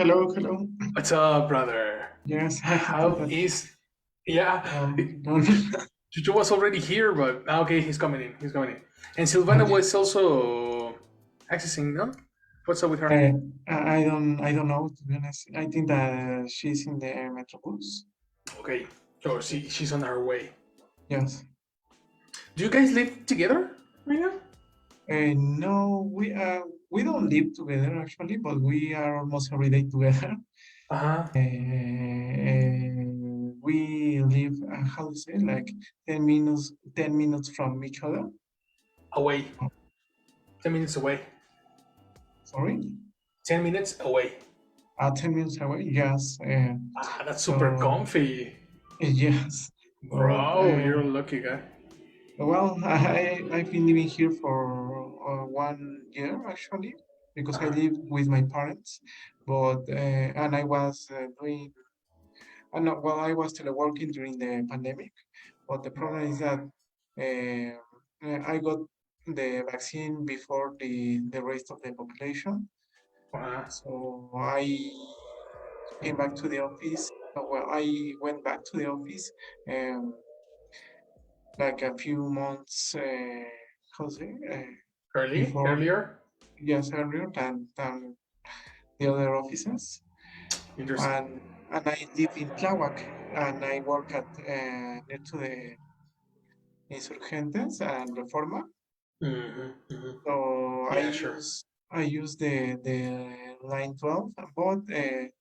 Hello, hello. What's up, brother? Yes, I thought How that. is? Yeah, Don't. Chucho was already here, but okay, he's coming in. He's coming in. And Silvana Okay. was also accessing. No, what's up with her? Uh, I don't know, to be honest. I think that she's in the Metrobus. Okay, so she's on her way. Yes. Do you guys live together right now? No, we don't live together actually, but we are almost every day together. Uh huh. We live, how to say, like 10 minutes from each other. Away. Oh, 10 minutes away. sorry. 10 minutes away. 10 minutes away. Yes. Ah, that's super So comfy, yes. But bro. You're a lucky guy. well, I've been living here for 1 year actually Uh because I huh. live with my parents, but and I was doing well, I was teleworking during the pandemic, but the problem is that I got the vaccine before the rest of the population, Uh huh. so I came back to the office. Well, I went back to the office. Um, like a few months, how to say, before, Earlier. yes, earlier than the other offices. Interesting. And I live in Tláhuac, and I work at near to the Insurgentes and Reforma. So Yeah, sure. I use the line 12, but it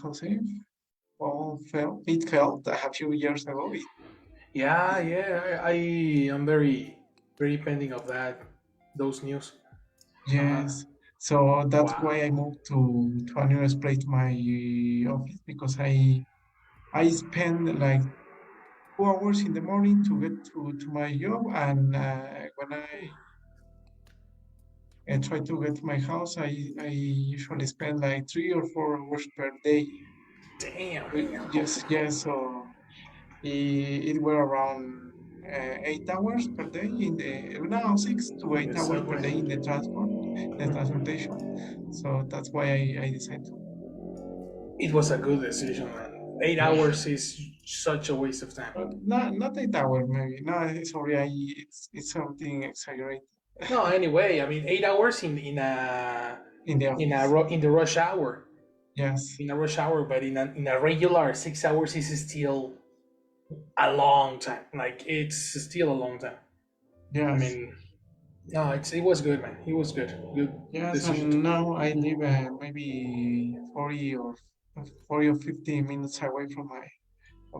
how to say, well, it felt a few years ago. Yeah, yeah. I am very pending of those news. Uh huh. Yes. So that's why I Wow. moved to a nearest place to my office because I spend like 2 hours in the morning to get to my job, and when I try to get to my house, I usually spend like 3 or 4 hours per day. Damn. Yes, yes. So it were around 8 hours per day in the no 6 to 8 The hours per day subway. in the transportation. So that's why I decided to. It was a good decision, man. Eight Yeah, hours is such a waste of time. not 8 hours maybe. No, sorry, it's something exaggerated No, anyway, I mean 8 hours in the office. in the rush hour. Yes, In a rush hour, but in a regular 6 hours is still a long time. Like it's still a long time. I yes, mean, no, it was good, man. It was good. Good yes. decision to And make. now I live maybe 40 or 50 minutes away from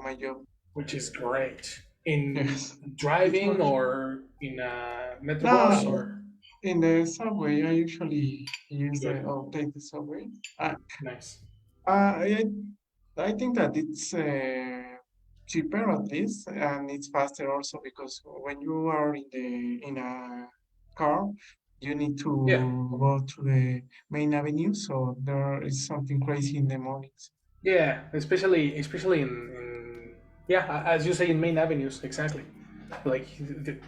my job. Which is great. In Yes, it's driving much. or in a metrobus No, or in the subway, I usually use the good, or take the subway. Uh, nice. uh, I, I think that it's cheaper at least, and it's faster also because when you are in a car, you need Yeah, to go to the main avenue, so there is something crazy in the mornings. yeah, especially in yeah, as you say in main avenues, exactly. Like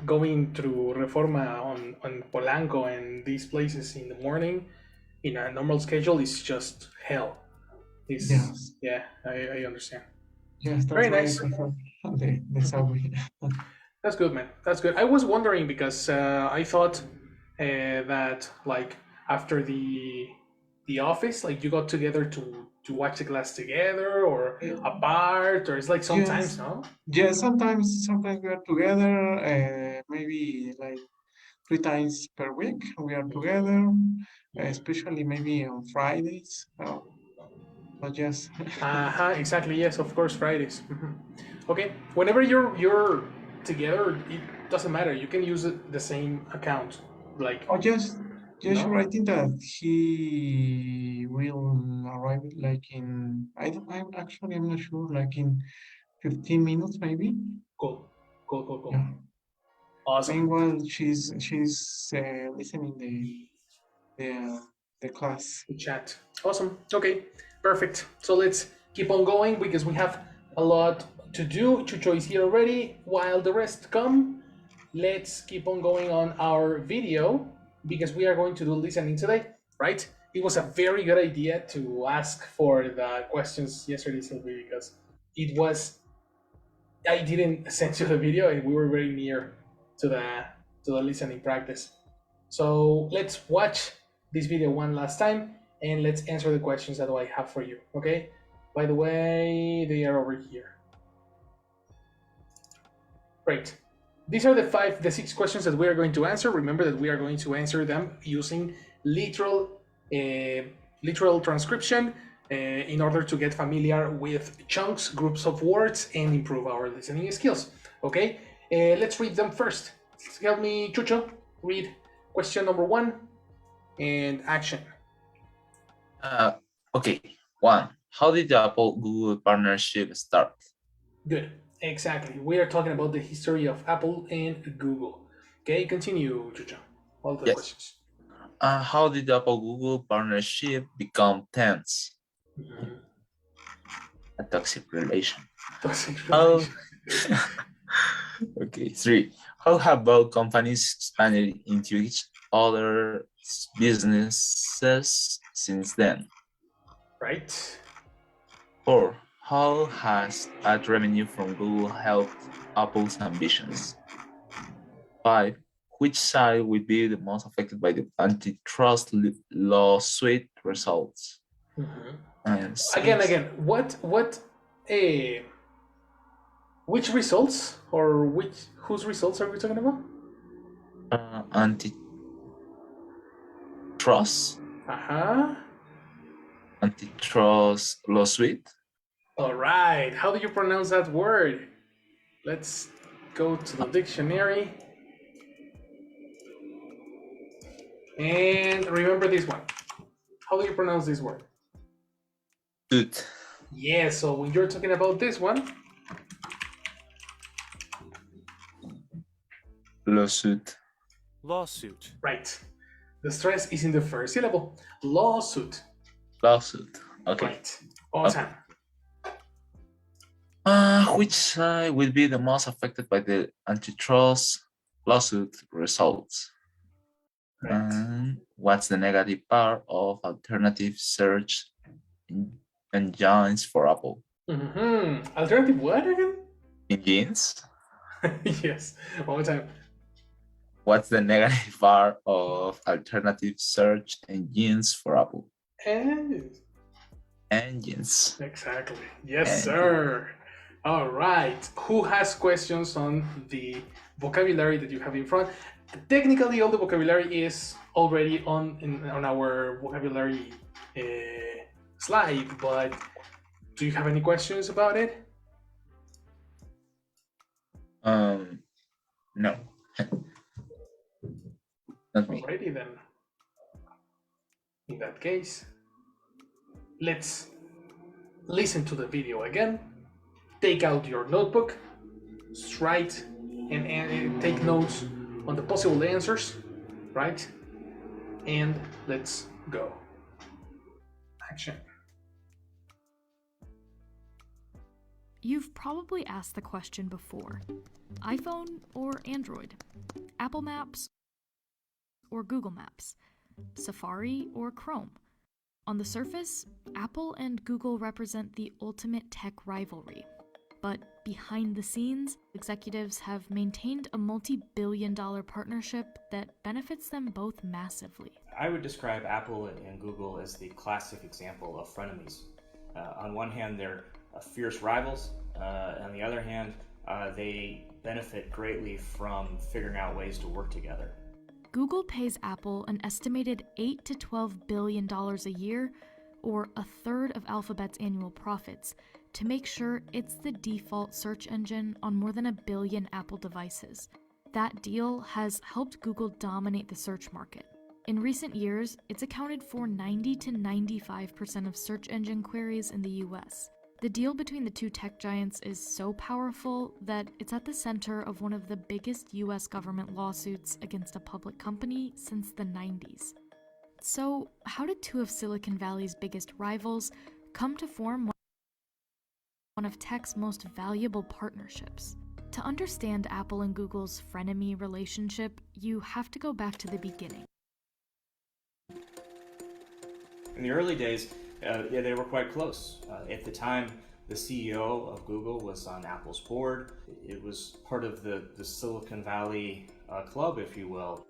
going through Reforma on Polanco and these places in the morning in a normal schedule is just hell. Is Yes, yeah, I understand. yes, Very that's why I nice. prefer the subway. That's good, man. That's good. I was wondering because I thought that like after the office, like you got together to watch the class together or apart, or it's like sometimes, Yes, no? yes. Sometimes we are together. Maybe like 3 times per week we are together, especially maybe on Fridays. But yes, Uh-huh, exactly. Yes, of course, Fridays. Okay. Whenever you're together, it doesn't matter. You can use the same account. Like, oh yes, sure. no? I think that he will arrive like in. I'm not sure. Like in 15 minutes maybe. Cool. Cool, cool, cool. Yeah. Awesome. Meanwhile, she's listening the uh, the class. We chat. Awesome. Okay. Perfect. So let's keep on going because we have a lot to do. Chucho is here already. While the rest come, let's keep on going on our video because we are going to do listening today, right? it was a very good idea to ask for the questions yesterday, Sylvie, because it was I didn't send you the video, and we were very near to the listening practice. So let's watch this video one last time, and let's answer the questions that I have for you. Okay? By the way, they are over here. Great. These are the 6 questions that we are going to answer. Remember that we are going to answer them using literal uh, literal transcription in order to get familiar with chunks, groups of words, and improve our listening skills. Okay, let's read them first. Help me, Chucho, read question number 1 and action. Okay. 1. How did the Apple Google partnership start? Good. Exactly. We are talking about the history of Apple and Google. Okay, continue, Chucho. All the Yes. questions. How did the Apple Google partnership become tense? A toxic relation. Toxic How? relation. Okay. 3. How have both companies expanded into each other's businesses since then? Right. 4. How has ad revenue from Google helped Apple's ambitions? 5. Which side will be the most affected by the antitrust lawsuit results? And 6. Again, which results or whose results are we talking about? Antitrust antitrust lawsuit. All right. How do you pronounce that word? Let's go to the dictionary. And remember this one. How do you pronounce this word? Good. Yeah, so when you're talking about this one, Lawsuit. right. The stress is in the first syllable. Lawsuit. Lawsuit. Okay. Right. Awesome. Which side will be the most affected by the antitrust lawsuit results? Right. And what's the negative part of alternative search engines for Apple? Alternative what again? Engines? Yes. One more time. What's the negative part of alternative search engines for Apple? Engines. Exactly. Yes, sir. All right. Who has questions on the vocabulary that you have in front? Technically, all the vocabulary is already on our vocabulary slide, but do you have any questions about it? No. Not me. Alrighty then. In that case, let's listen to the video again. Take out your notebook, write and take notes on the possible answers, right? And let's go. Action. You've probably asked the question before. iPhone or Android? Apple Maps or Google Maps? Safari or Chrome? On the surface, Apple and Google represent the ultimate tech rivalry. But behind the scenes, executives have maintained a multi-billion-dollar partnership that benefits them both massively. I would describe Apple and Google as the classic example of frenemies. On one hand, they're fierce rivals. On the other hand, they benefit greatly from figuring out ways to work together. Google pays Apple an estimated $8 to $12 billion a year, or a third of Alphabet's annual profits, to make sure it's the default search engine on more than 1 billion Apple devices. That deal has helped Google dominate the search market. In recent years, it's accounted for 90 to 95% of search engine queries in the US. The deal between the two tech giants is so powerful that it's at the center of one of the biggest US government lawsuits against a public company since the 90s. So, how did two of Silicon Valley's biggest rivals come to form one of tech's most valuable partnerships? To understand Apple and Google's frenemy relationship, you have to go back to the beginning. In the early days, yeah, they were quite close. At the time, the CEO of Google was on Apple's board. It was part of the Silicon Valley club, if you will.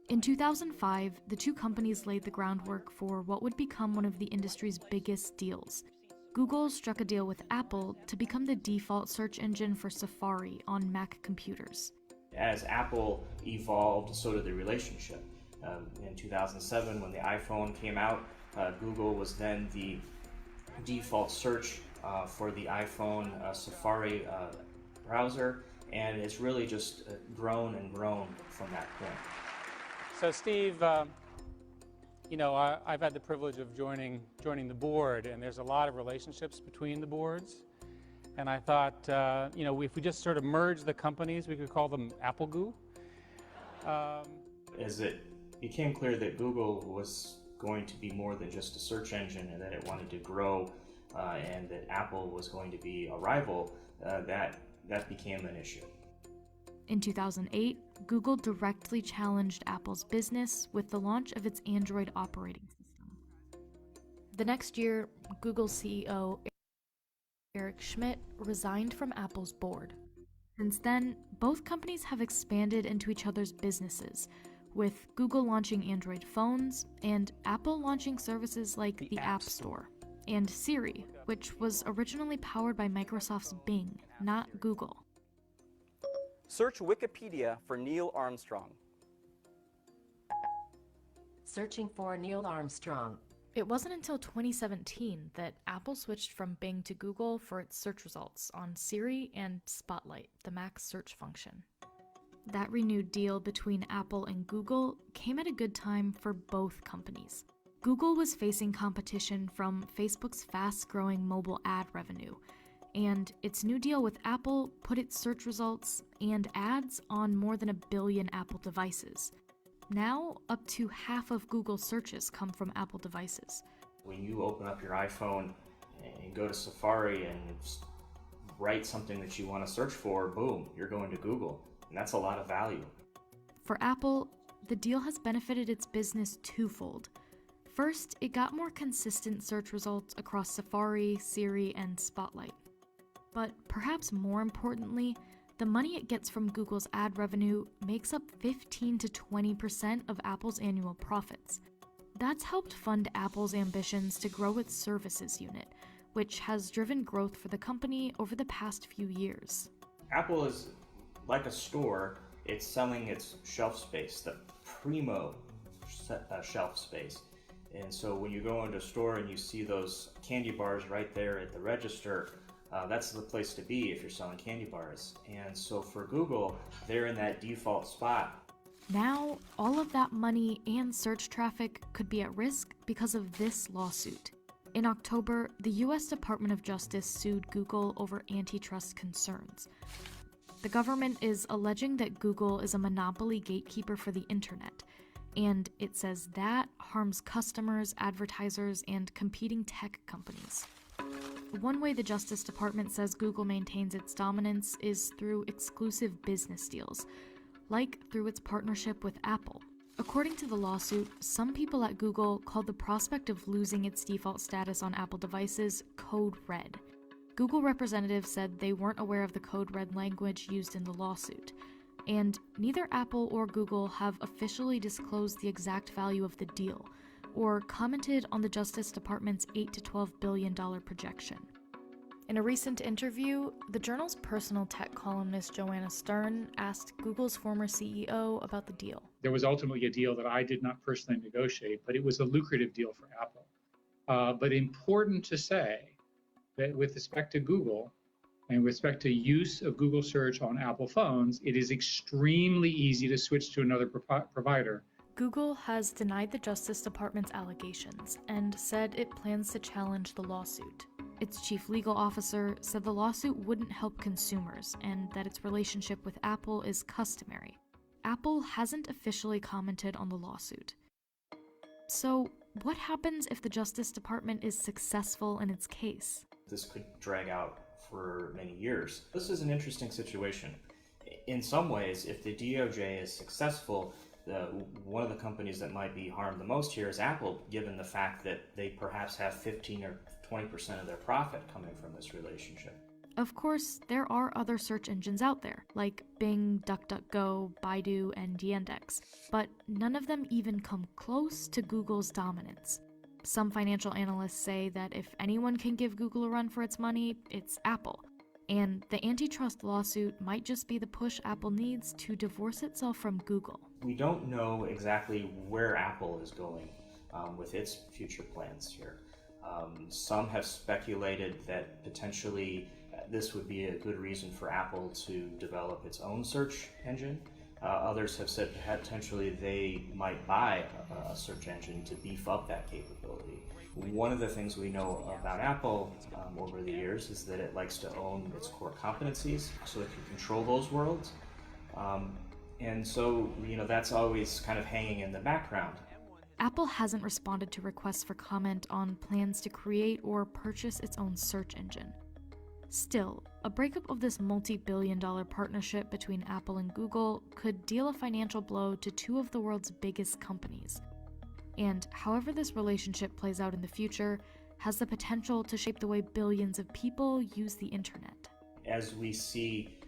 In 2005, the two companies laid the groundwork for what would become one of the industry's biggest deals. Google struck a deal with Apple to become the default search engine for Safari on Mac computers. As Apple evolved, so did the relationship. In 2007, when the iPhone came out, Google was then the default search for the iPhone Safari browser, and it's really just grown and grown from that point. So Steve, I've had the privilege of joining the board, and there's a lot of relationships between the boards. And I thought, if we just sort of merge the companies, we could call them Apple Goo. As it became clear that Google was going to be more than just a search engine and that it wanted to grow, and that Apple was going to be a rival, that became an issue. In 2008, Google directly challenged Apple's business with the launch of its Android operating system. The next year, Google's CEO Eric Schmidt resigned from Apple's board. Since then, both companies have expanded into each other's businesses, with Google launching Android phones and Apple launching services like the App Store and Siri, which was originally powered by Microsoft's Bing, not Google. Search Wikipedia for Neil Armstrong. Searching for Neil Armstrong. It wasn't until 2017 that Apple switched from Bing to Google for its search results on Siri and Spotlight, the Mac search function. That renewed deal between Apple and Google came at a good time for both companies. Google was facing competition from Facebook's fast-growing mobile ad revenue, and its new deal with Apple put its search results and ads on more than 1 billion Apple devices. Now, up to half of Google's searches come from Apple devices. When you open up your iPhone and go to Safari and write something that you want to search for, boom, you're going to Google. And that's a lot of value. For Apple, the deal has benefited its business twofold. First, it got more consistent search results across Safari, Siri, and Spotlight. But perhaps more importantly, the money it gets from Google's ad revenue makes up 15 to 20% of Apple's annual profits. That's helped fund Apple's ambitions to grow its services unit, which has driven growth for the company over the past few years. Apple is like a store. It's selling its shelf space, the primo shelf space. And so when you go into a store and you see those candy bars right there at the register, that's the place to be if you're selling candy bars. And so for Google, they're in that default spot. Now, all of that money and search traffic could be at risk because of this lawsuit. In October, the U.S. Department of Justice sued Google over antitrust concerns. The government is alleging that Google is a monopoly gatekeeper for the internet, and it says that harms customers, advertisers, and competing tech companies. One way the Justice Department says Google maintains its dominance is through exclusive business deals, like through its partnership with Apple. According to the lawsuit, some people at Google called the prospect of losing its default status on Apple devices code red. Google representatives said they weren't aware of the code red language used in the lawsuit, and neither Apple or Google have officially disclosed the exact value of the deal, or commented on the Justice Department's $8 to $12 billion projection. In a recent interview, the journal's personal tech columnist Joanna Stern asked Google's former CEO about the deal. There was ultimately a deal that I did not personally negotiate, but it was a lucrative deal for Apple. But important to say that with respect to Google and with respect to use of Google search on Apple phones, it is extremely easy to switch to another provider. Google has denied the Justice Department's allegations and said it plans to challenge the lawsuit. Its chief legal officer said the lawsuit wouldn't help consumers and that its relationship with Apple is customary. Apple hasn't officially commented on the lawsuit. So, what happens if the Justice Department is successful in its case? This could drag out for many years. This is an interesting situation. In some ways, if the DOJ is successful, one of the companies that might be harmed the most here is Apple, given the fact that they perhaps have 15 or 20% of their profit coming from this relationship. Of course, there are other search engines out there, like Bing, DuckDuckGo, Baidu, and Yandex, but none of them even come close to Google's dominance. Some financial analysts say that if anyone can give Google a run for its money, it's Apple. And the antitrust lawsuit might just be the push Apple needs to divorce itself from Google. We don't know exactly where Apple is going with its future plans here. Some have speculated that potentially this would be a good reason for Apple to develop its own search engine. Others have said potentially they might buy a search engine to beef up that capability. One of the things we know about Apple over the years is that it likes to own its core competencies so it can control those worlds. And so, that's always kind of hanging in the background. Apple hasn't responded to requests for comment on plans to create or purchase its own search engine. Still, a breakup of this multi-billion-dollar partnership between Apple and Google could deal a financial blow to two of the world's biggest companies. And however this relationship plays out in the future has the potential to shape the way billions of people use the internet. As we see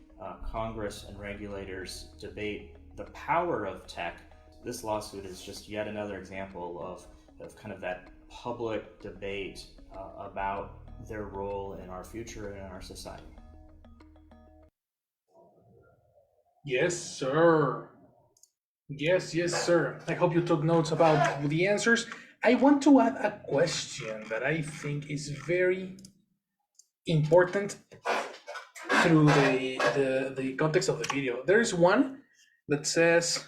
Congress and regulators debate the power of tech, this lawsuit is just yet another example of kind of that public debate about their role in our future and in our society. Yes, sir. Yes, sir. I hope you took notes about the answers. I want to add a question that I think is very important through the context of the video. There's one that says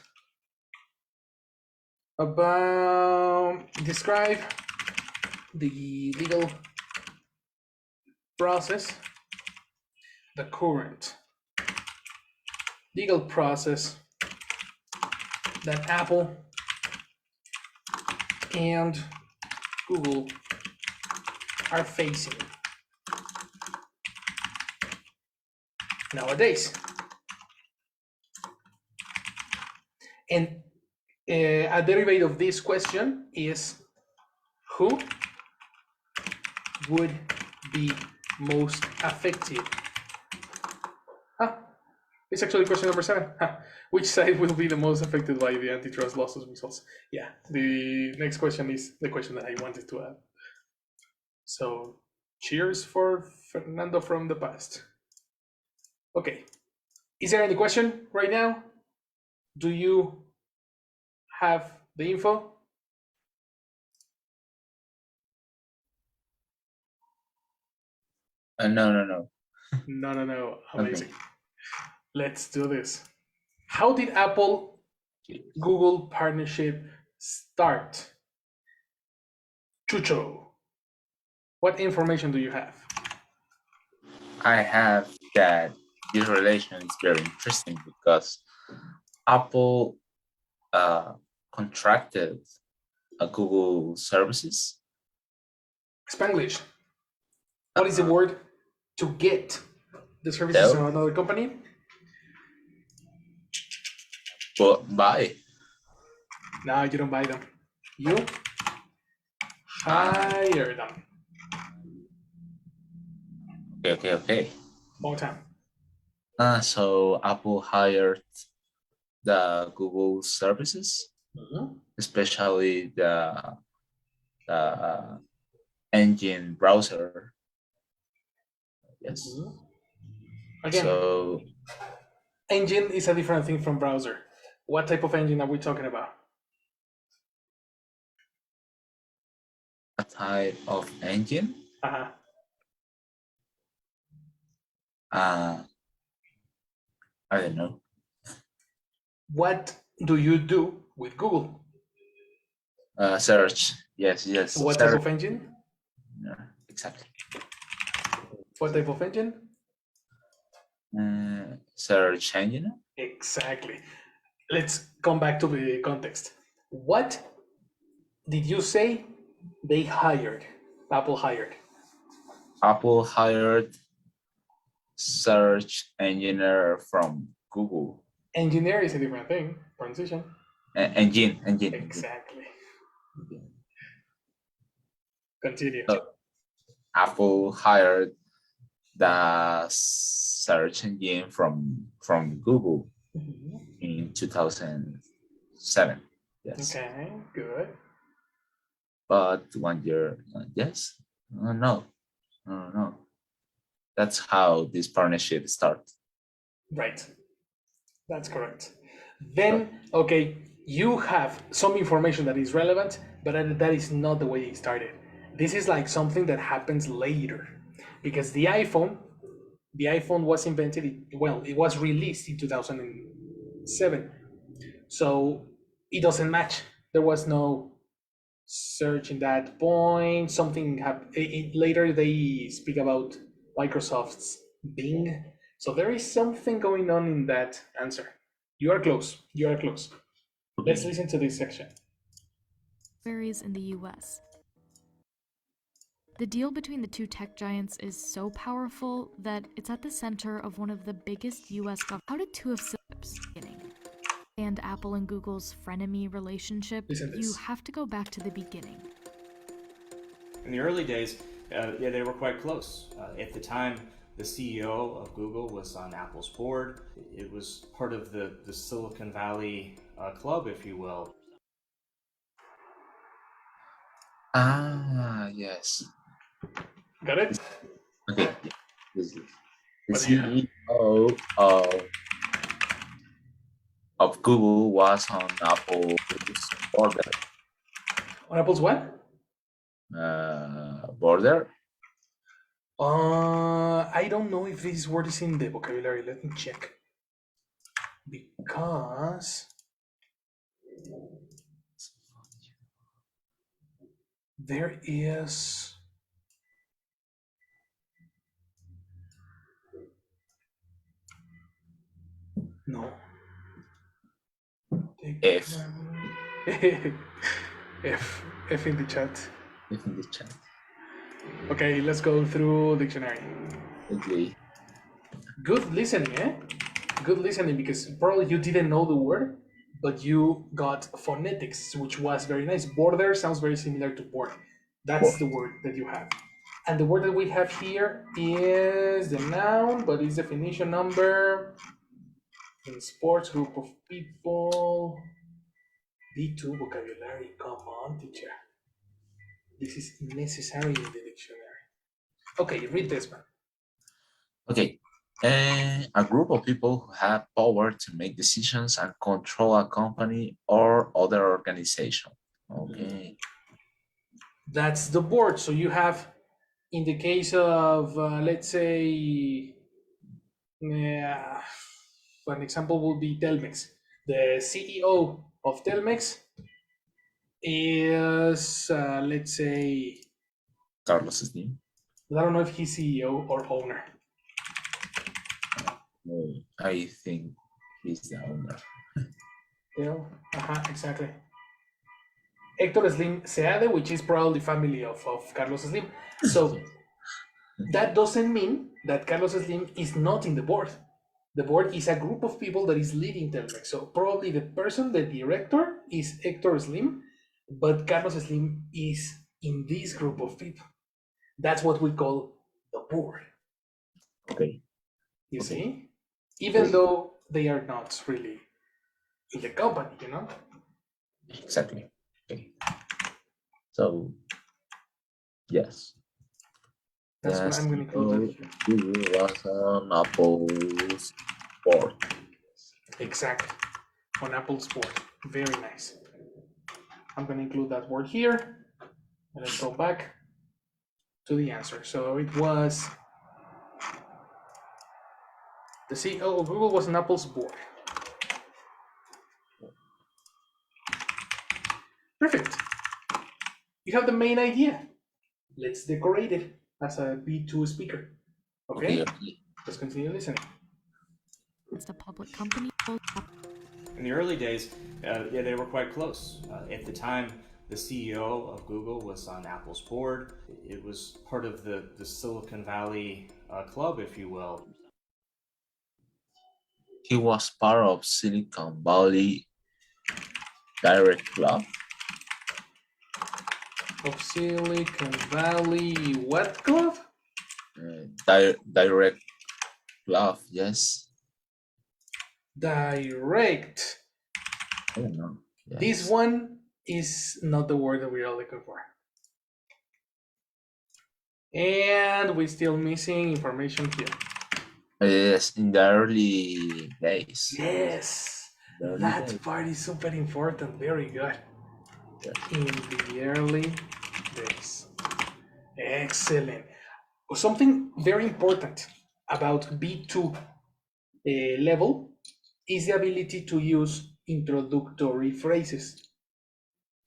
describe the legal process, the current legal process that Apple and Google are facing nowadays. And a derivative of this question is who would be most affected? It's actually question number 7. Which side will be the most affected by the antitrust lawsuit results? Yeah, the next question is the question that I wanted to add. So, cheers for Fernando from the past. Okay, is there any question right now? Do you have the info? No. No. Amazing. Okay. Let's do this. How did Apple Google partnership start? Chucho, what information do you have? I have that this relation is very interesting because Apple contracted Google services. Spanglish. What is the word to get the services from another company? Well, buy. No, you don't buy them. You hire them. Okay. More time. So Apple hired the Google services, especially the engine browser. Yes. Again, so engine is a different thing from browser. What type of engine are we talking about? a type of engine. I don't know. What do you do with Google? Search. Yes. What search. type of engine? Yeah, exactly. What type of engine? Search engine. Exactly. Let's come back to the context. What did you say they hired? Apple hired. Apple hired search engineer from Google. Engineer is a different thing. Transition. Engine. Exactly. Continue. So Apple hired the search engine from Google in 2007. Yes. Okay, good. But 1 year, yes, no. That's how this partnership started. Right. That's correct. Then, okay, you have some information that is relevant, but that is not the way it started. This is like something that happens later, because the iPhone was invented, well, it was released in 2007. So it doesn't match. There was no search in that point. Something happened. Later they speak about Microsoft's Bing. So there is something going on in that answer. You are close. You are close. Let's listen to this section. Varies in the US. The deal between the two tech giants is so powerful that it's at the center of one of the biggest US government. How did two of Philip's beginning? And Apple and Google's frenemy relationship, you have to go back to the beginning. In the early days, they were quite close. At the time, the CEO of Google was on Apple's board. It was part of the Silicon Valley club, if you will. Yes. Got it? Okay. This is the CEO of Google was on Apple's border. On Apple's what? Border? I don't know if this word is in the vocabulary. Let me check. Because there is. No. F. F in the chat. F in the chat. Okay, let's go through dictionary. Okay. Good listening, eh? Good listening, because probably you didn't know the word, but you got phonetics, which was very nice. Border sounds very similar to board. That's the word that you have. And the word that we have here is the noun, but it's definition number in sports, group of people. D2 vocabulary. Come on, teacher. This is necessary in the dictionary. Okay, read this one. Okay. A group of people who have power to make decisions and control a company or other organization. Okay. That's the board. So you have, in the case of, let's say, an example would be Telmex. The CEO of Telmex is, let's say, Carlos Slim. I don't know if he's CEO or owner. No, I think he's the owner. Yeah, exactly. Héctor Slim Seade, which is probably family of Carlos Slim. So that doesn't mean that Carlos Slim is not in the board. The board is a group of people that is leading Telmex. So probably the person, the director, is Héctor Slim, but Carlos Slim is in this group of people. That's what we call the board. Okay. You see? Even though they are not really in the company, you know? Exactly. Okay. So, yes. That's what I'm going to include. Google was on Apple's board. Exactly. On Apple's board. Very nice. I'm going to include that word here. And let's go back to the answer. So it was the CEO of Google was on Apple's board. Perfect. You have the main idea. Let's decorate it as a B2 speaker. Okay? Let's continue listening. It's a public company. In the early days, they were quite close. At the time, the CEO of Google was on Apple's board. It was part of the Silicon Valley club, if you will. He was part of Silicon Valley Direct love. Of Silicon Valley, what glove? Direct love, yes. Direct. I don't know. Yes. This one is not the word that we are looking for. And we're still missing information here. Yes, in the early days. Yes, that part is super important. Very good. Yes. In the early days. Excellent. Something very important about B2 level is the ability to use introductory phrases.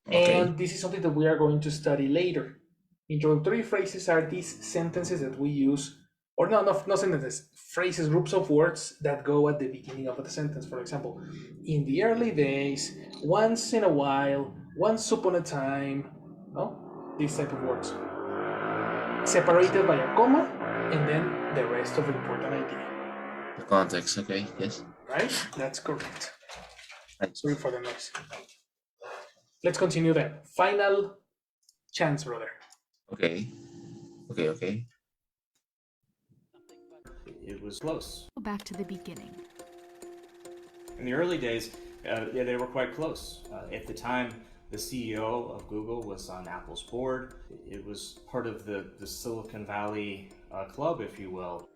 Okay. And this is something that we are going to study later. Introductory phrases are these sentences that we use, or not sentences, phrases, groups of words that go at the beginning of the sentence. For example, in the early days, once in a while, once upon a time, no? These type of words. Separated by a comma, and then the rest of the important idea. The context, okay, yes. Right? That's correct. Right. Sorry for the noise. Let's continue then. Final chance, brother. Okay. Okay. It was close. Go back to the beginning. In the early days, they were quite close. At the time, the CEO of Google was on Apple's board. It was part of the Silicon Valley club, if you will.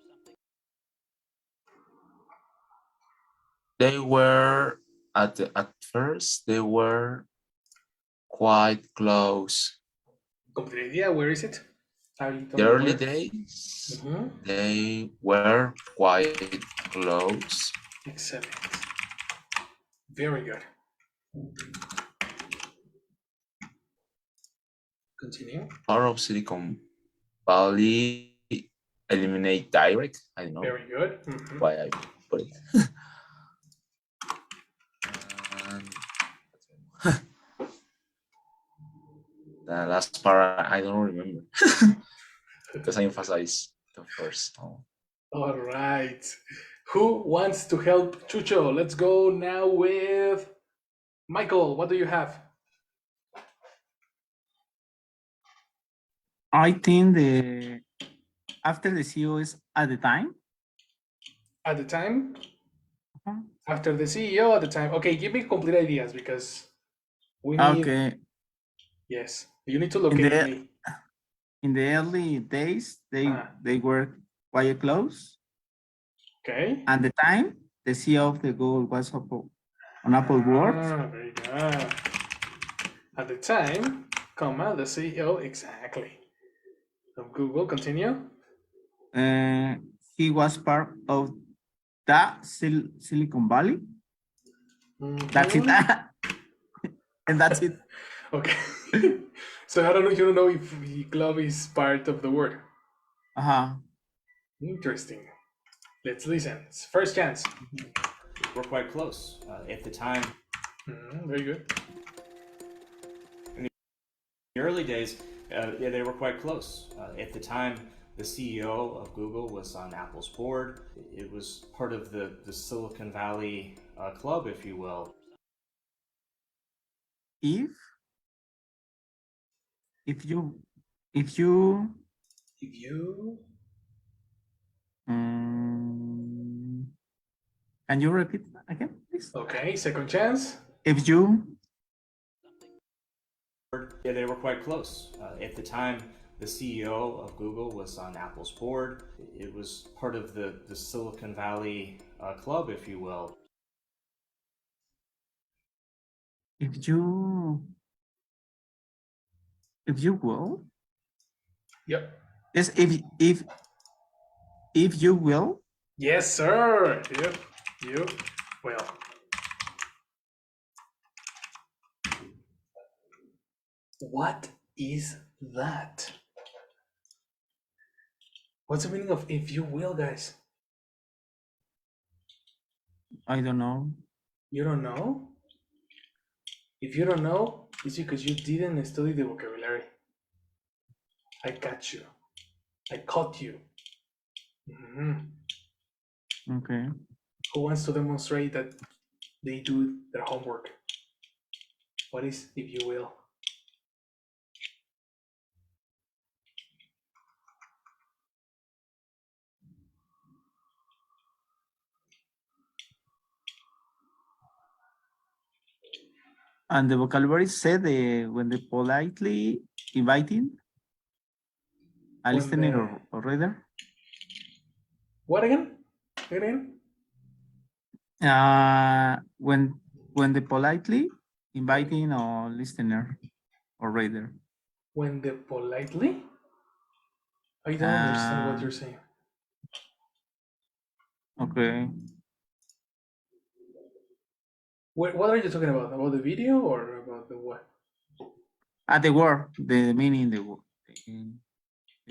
They were at first they were quite close. Complete idea. Where is it? The early days, they were quite close. Excellent. Very good. Continue. Part of Silicon Valley eliminate direct. I don't know. Very good. Why I put it. The last part I don't remember because I emphasize the first. All right. Who wants to help Chucho? Let's go now with Michael. What do you have? I think after the CEO is at the time. At the time? After the CEO at the time. Okay, give me complete ideas because we need... Okay. Yes, you need to locate me. In the early days, they were quite close. Okay. At the time, the CEO of the Google was on Apple board. Very good. At the time, comma, the CEO, exactly. Of Google, continue. He was part of the Silicon Valley. That's it. And that's it. Okay. So you don't know if the club is part of the word. Interesting. Let's listen. First chance. We're quite close. At the time. Very good. In the early days, they were quite close. At the time, the CEO of Google was on Apple's board. It was part of the Silicon Valley club, if you will. If you can you repeat again, please? Okay, second chance. If you they were quite close. At the time, the CEO of Google was on Apple's board. It was part of the Silicon Valley club, if you will. If you will. Yep. Yes, if you will. Yes, sir. If you will. What is that? What's the meaning of if you will, guys? I don't know. You don't know? If you don't know, it's because you didn't study the vocabulary. I got you. I caught you. Okay. Who wants to demonstrate that they do their homework? What is if you will? And the vocabulary said when they politely inviting a When listener the- or reader. What again? Again? When they politely inviting a listener or reader. When the politely? I don't understand what you're saying. Okay. What are you talking about? About the video or about the what? The word, the meaning, the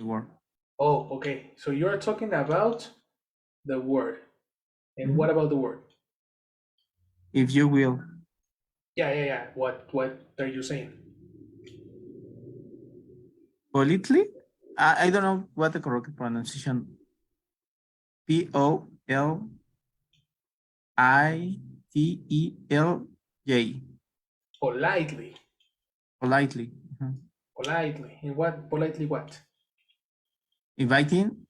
word. Oh, okay. So you're talking about the word. And what about the word? If you will. Yeah. What are you saying? Politely? I don't know what the correct pronunciation. Politely. Politely. Politely. Politely. And what? Politely what? Inviting.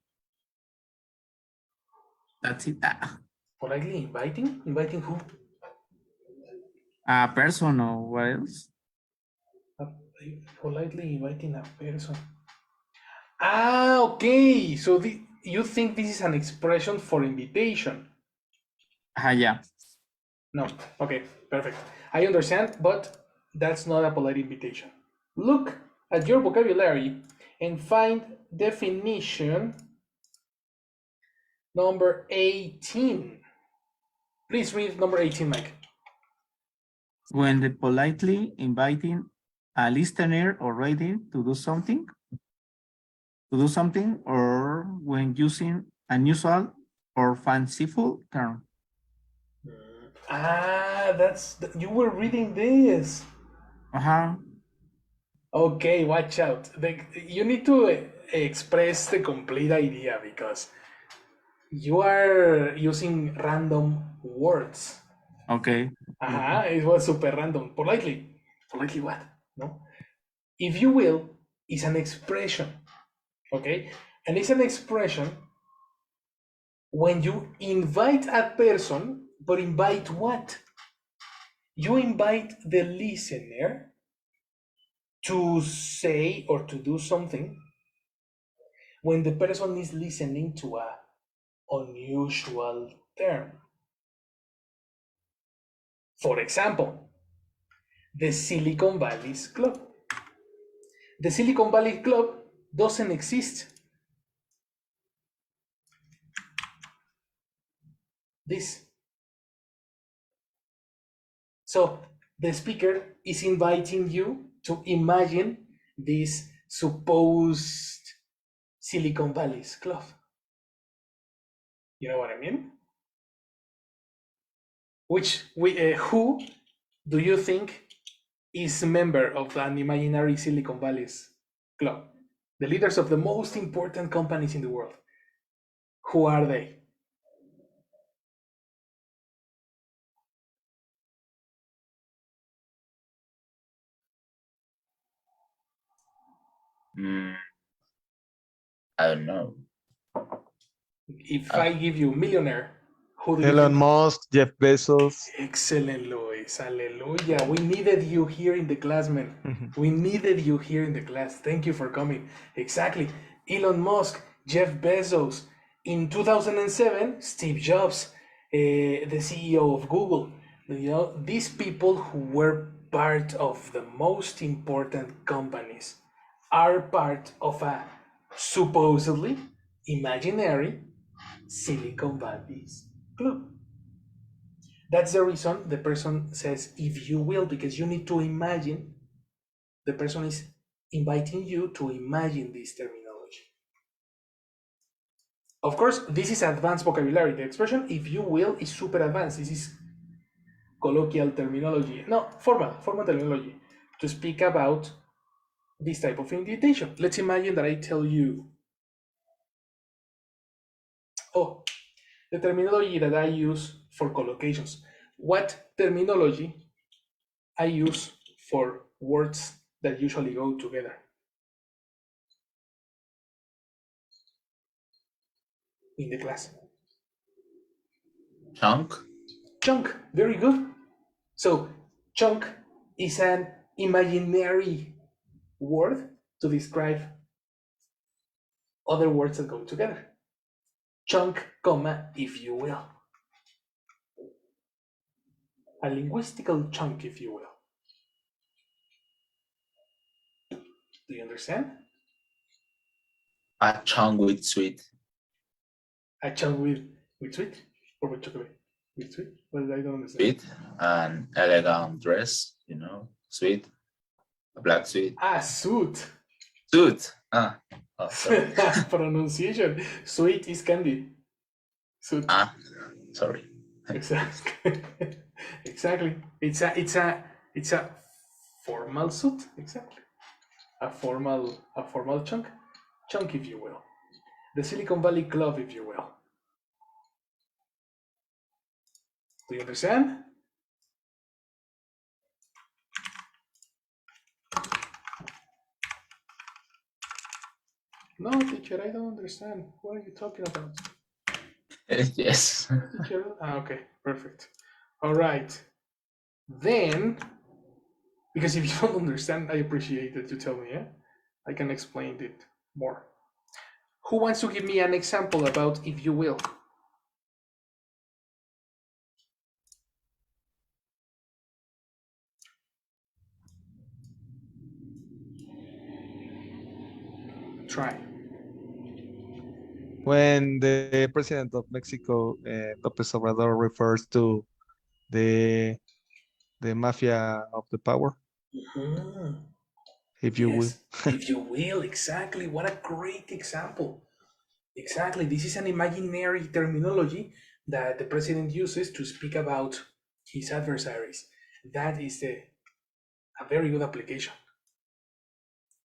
That's it. Politely inviting? Inviting who? A person or what else? Politely inviting a person. Ah, okay. So you think this is an expression for invitation? Yeah. No. Okay, perfect. I understand, but that's not a polite invitation. Look at your vocabulary and find definition number 18. Please read number 18, Mike. When they politely inviting a listener or reader to do something, or when using unusual or fanciful term. You were reading this. Okay, watch out. You need to express the complete idea because you are using random words. Okay. It was super random. Politely. Politely what? No? If you will, is an expression. Okay? And it's an expression when you invite a person, but invite what? You invite the listener to say or to do something when the person is listening to a unusual term. For example, the Silicon Valley Club. The Silicon Valley Club doesn't exist. So the speaker is inviting you to imagine this supposed Silicon Valley's Club. You know what I mean? Who do you think is a member of an imaginary Silicon Valley's Club? The leaders of the most important companies in the world. Who are they? I don't know. If I give you millionaire, who do you Elon think? Musk, Jeff Bezos. Excellent, Luis. Hallelujah. We needed you here in the class, man. We needed you here in the class. Thank you for coming. Exactly. Elon Musk, Jeff Bezos. In 2007, Steve Jobs, the CEO of Google. You know, these people who were part of the most important companies are part of a supposedly imaginary Silicon Valley's club. That's the reason the person says, if you will, because you need to imagine, the person is inviting you to imagine this terminology. Of course, this is advanced vocabulary. The expression, if you will, is super advanced. This is colloquial terminology. No, formal terminology to speak about this type of invitation. Let's imagine that I tell you, the terminology that I use for collocations. What terminology I use for words that usually go together in the class? Chunk. Chunk, very good. So chunk is an imaginary word to describe other words that go together. Chunk, comma, if you will. A linguistical chunk, if you will. Do you understand? A chunk with sweet. A chunk with sweet? Or with chocolate? With sweet? Well, I don't understand. Sweet, an elegant dress, sweet, a black suit. Ah, suit. Suit. Sorry. Pronunciation. Sweet is candy. Suit. Sorry. Exactly. Exactly. It's a formal suit. Exactly. A formal chunk. Chunk, if you will. The Silicon Valley Club, if you will. Do you understand? No, teacher, I don't understand. What are you talking about? Yes. Teacher? Okay, perfect. All right. Then, because if you don't understand, I appreciate that you tell me, yeah? I can explain it more. Who wants to give me an example about if you will? Try. When the president of Mexico, López Obrador, refers to the mafia of the power, if you will. If you will, exactly. What a great example. Exactly. This is an imaginary terminology that the president uses to speak about his adversaries. That is a very good application.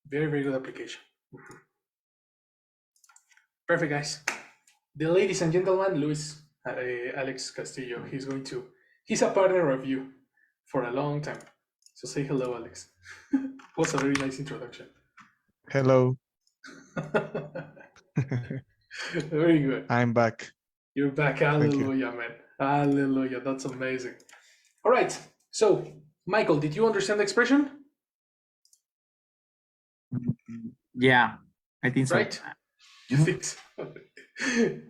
Very, very good application. Perfect, guys. The ladies and gentlemen, Luis Alex Castillo, he's a partner of you for a long time. So say hello, Alex. Was a very nice introduction. Hello. Very good. I'm back. You're back. Hallelujah, man. Hallelujah. That's amazing. All right. So, Michael, did you understand the expression? Yeah, I think so. Right? You think so?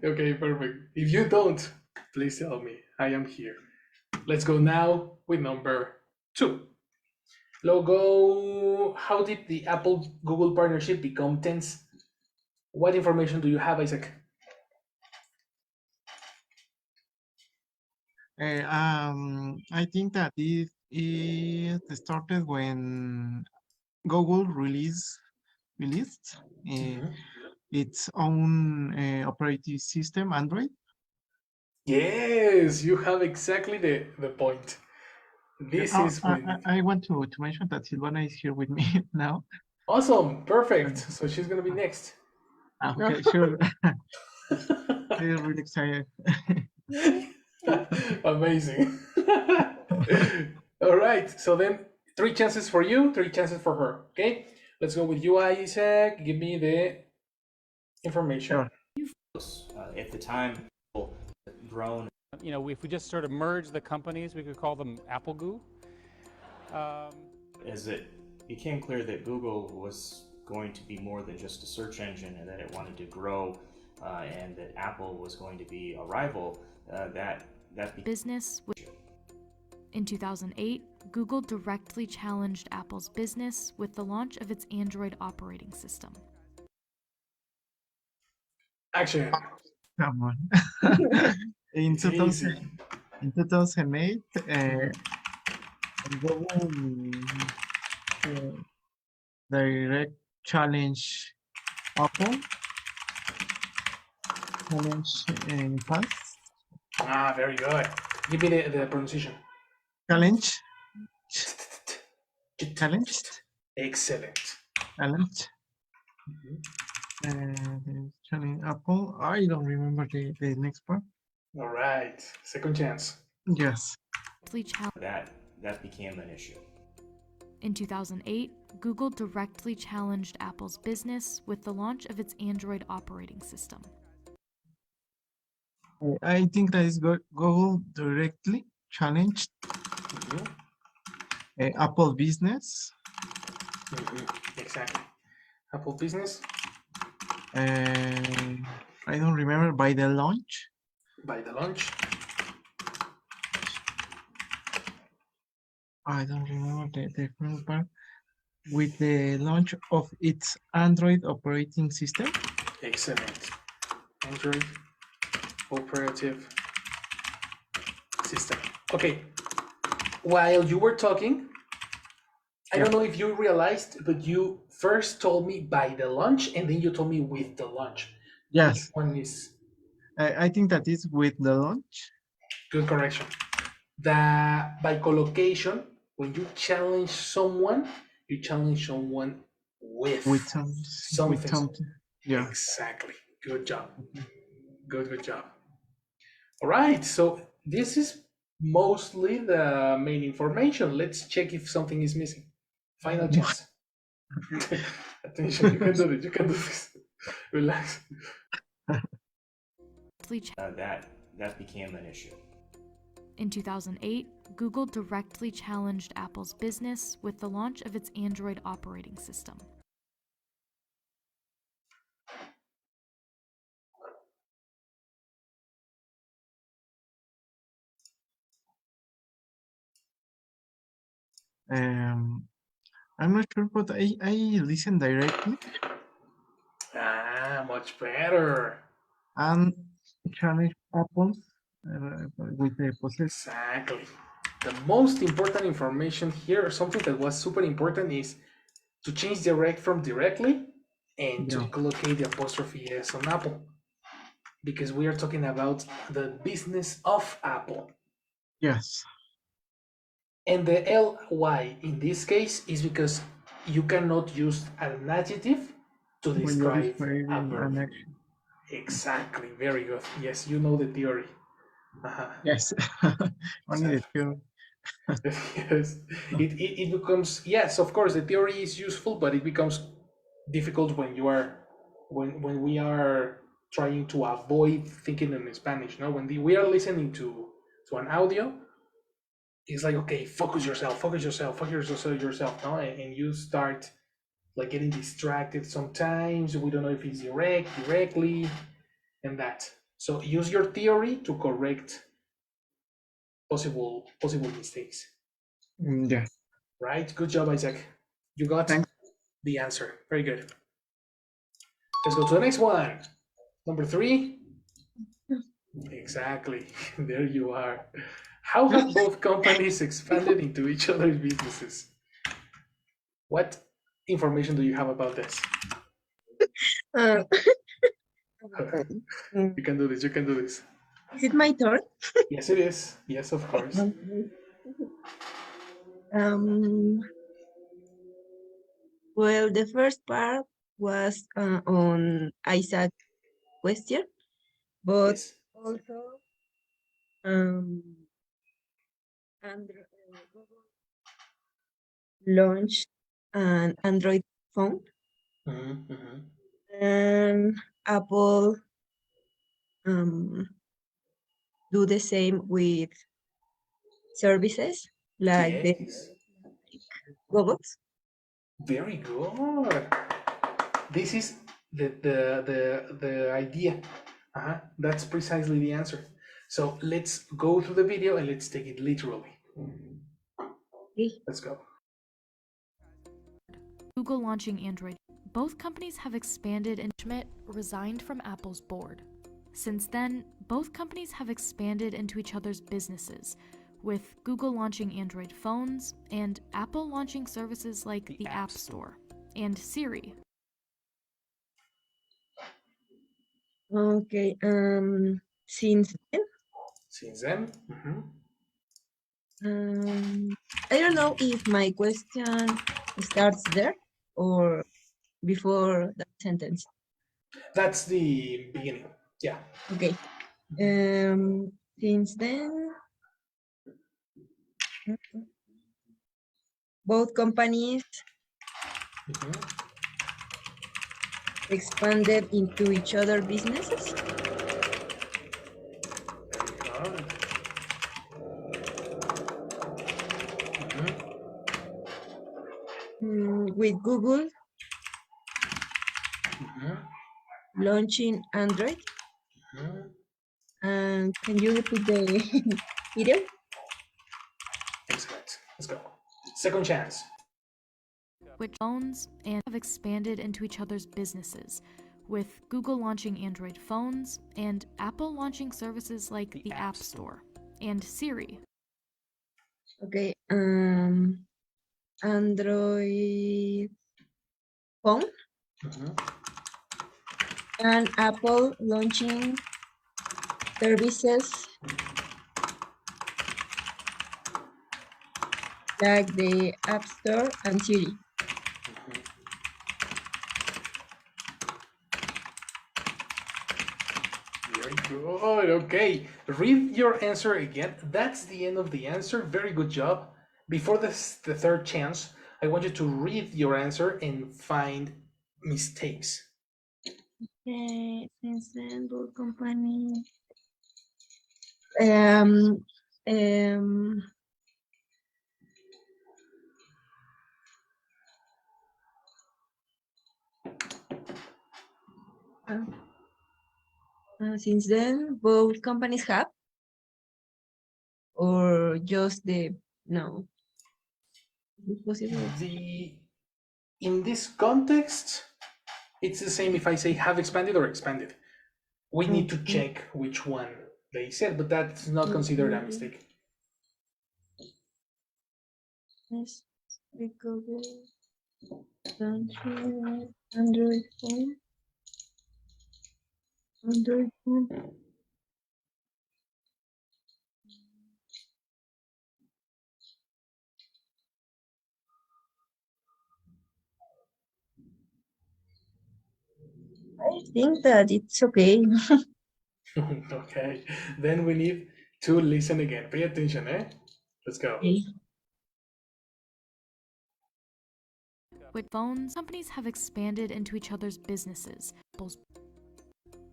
Okay, perfect. If you don't, please tell me. I am here. Let's go now with number 2. Logo, how did the Apple-Google partnership become tense? What information do you have, Isaac? I think that it started when Google released its own operating system, Android. Yes, you have exactly the point. This is when... I want to mention that Silvana is here with me now. Awesome, perfect. So she's gonna be next. Okay, sure. She's really excited. Amazing. All right, so then 3 chances for you, 3 chances for her. Okay, let's go with you, Isaac. Give me the information. Sure. At the time, grown. If we just sort of merge the companies, we could call them Apple Goo. As it became clear that Google was going to be more than just a search engine and that it wanted to grow, and that Apple was going to be a rival, that business. In 2008, Google directly challenged Apple's business with the launch of its Android operating system. Action. Come on. In 2008, Google direct challenge Apple. Challenge pass. Very good. Give me the pronunciation. Challenge. Challenged. Excellent. Challenge. Challenge Apple. I don't remember the next part. All right. Second chance. Yes. that became an issue. In 2008, Google directly challenged Apple's business with the launch of its Android operating system. I think that is Google directly challenged Apple business. Exactly. Apple business. I don't remember by the launch. By the launch. I don't remember the first part. With the launch of its Android operating system. Excellent. Android operative system. Okay. While you were talking, I don't know if you realized, but you first told me by the launch and then you told me with the launch. Yes. Which one is? I think that is with the launch. Good correction. By collocation, when you challenge someone with something. Yeah. Exactly. Good job. Good job. All right. So this is mostly the main information. Let's check if something is missing. Final chance. Attention. You can do it. You can do this. Relax. That became an issue. In 2008, Google directly challenged Apple's business with the launch of its Android operating system. I'm not sure, but I listen directly. Much better. And challenge Apple with the process. Exactly. The most important information here, something that was super important, is to change direct from directly and to collocate the apostrophe S on Apple. Because we are talking about the business of Apple. Yes. And the ly in this case is because you cannot use an adjective to describe a verb. Exactly. Very good. Yes, you know the theory. Yes. Only the theory. Yes. It becomes, yes, of course, the theory is useful, but it becomes difficult when you are when we are trying to avoid thinking in Spanish. No, when we are listening to an audio, it's like, okay, focus yourself, no, and you start like getting distracted sometimes. We don't know if it's directly, and that. So use your theory to correct possible mistakes. Yeah. Right. Good job, Isaac. You got the answer. Very good. Let's go to the next one. Number 3. Exactly. There you are. How have both companies expanded into each other's businesses? What information do you have about this? You can do this. You can do this. Is it my turn? Yes, it is. Yes, of course. Well, the first part was on Isaac's question, but also Google launched an Android phone, and Apple do the same with services like the robots. Very good. This is the idea. That's precisely the answer. So let's go through the video and let's take it literally. Let's go. Google launching Android. Both companies have expanded, and Schmidt resigned from Apple's board. Since then, both companies have expanded into each other's businesses, with Google launching Android phones and Apple launching services like the App Store and Siri. Okay, since then? I don't know if my question starts there or before that sentence. That's the beginning. Yeah. Okay. Since then, both companies expanded into each other businesses. With Google launching Android. And can you repeat the video? Excellent. Let's go. Second chance. Which phones and have expanded into each other's businesses, with Google launching Android phones and Apple launching services like the App Store and Siri. Okay. Android phone and Apple launching services like the App Store and Siri. Very good. Okay. Read your answer again. That's the end of the answer. Very good job. Before the third chance, I want you to read your answer and find mistakes. Okay, since then, both company. Since then, both companies have, or just the no. In this context, it's the same if I say have expanded or expanded. We need to check which one they said, but that's not considered a mistake. Yes, because Android phone. Android phone. I think that it's okay. Okay, then we need to listen again. Pay attention, eh? Let's go. Okay. With phones, companies have expanded into each other's businesses.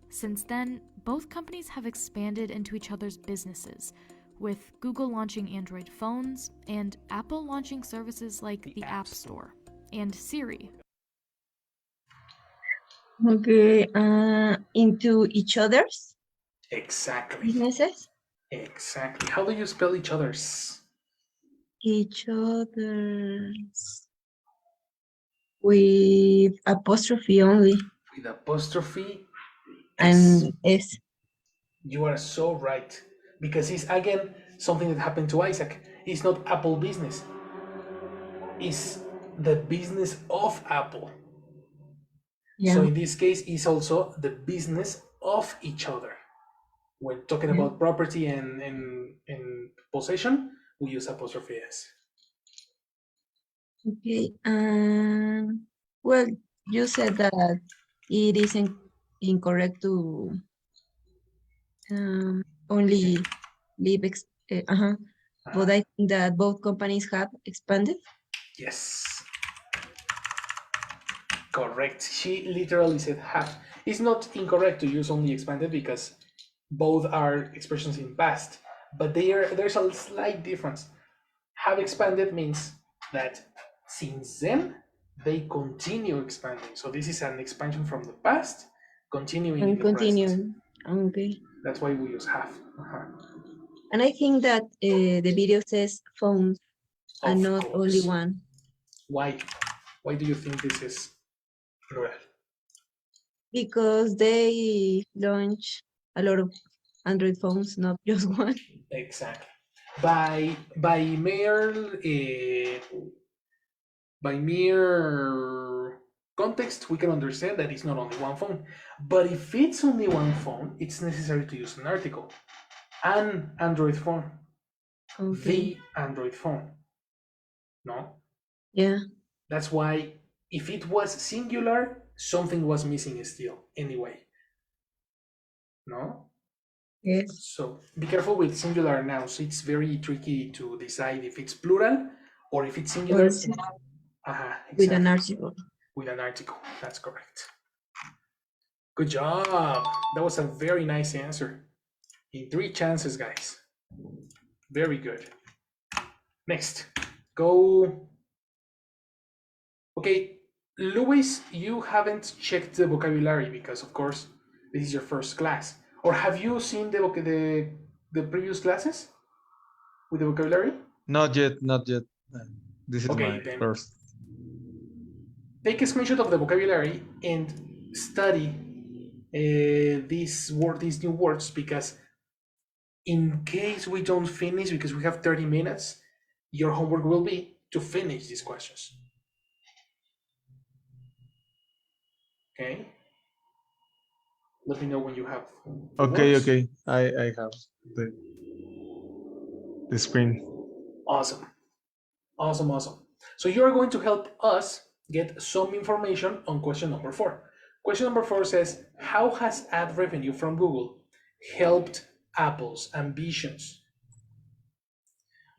Since then, both companies have expanded into each other's businesses, with Google launching Android phones and Apple launching services like the App Store and Siri. Okay, into each other's Exactly. businesses. Exactly. How do you spell each other's? Each other's with apostrophe only. With apostrophe and S. You are so right. Because it's again something that happened to Isaac. It's not Apple business. It's the business of Apple. Yeah. So in this case, it's also the business of each other. When talking about property and possession, we use apostrophe S. Okay. Well, you said that it is incorrect to only leave. But I think that both companies have expanded. Yes. Correct. She literally said have. It's not incorrect to use only expanded because both are expressions in past, but there's a slight difference. Have expanded means that since then they continue expanding. So this is an expansion from the past, continuing in the present. Okay. That's why we use have. And I think that the video says phones and not only one. Why? Why do you think this is plural? Because they launch a lot of Android phones, not just one. Exactly. By mere context, we can understand that it's not only one phone. But if it's only one phone, it's necessary to use an article. An Android phone. Okay. The Android phone. No? Yeah. That's why if it was singular, something was missing still anyway. No? Yes. So be careful with singular nouns. It's very tricky to decide if it's plural or if it's singular, exactly. With an article. With an article, that's correct. Good job. That was a very nice answer. In 3 chances, guys. Very good. Next, go. Okay, Luis, you haven't checked the vocabulary because, of course, this is your first class. Or have you seen the previous classes with the vocabulary? Not yet, not yet. This is Okay, my then first. take a screenshot of the vocabulary and study these new words, because in case we don't finish, because we have 30 minutes, your homework will be to finish these questions. Okay? Let me know when you have the Okay, words. okay. I have the screen. Awesome. Awesome, awesome. So you're going to help us get some information on question number 4. Question number 4 says, how has ad revenue from Google helped Apple's ambitions?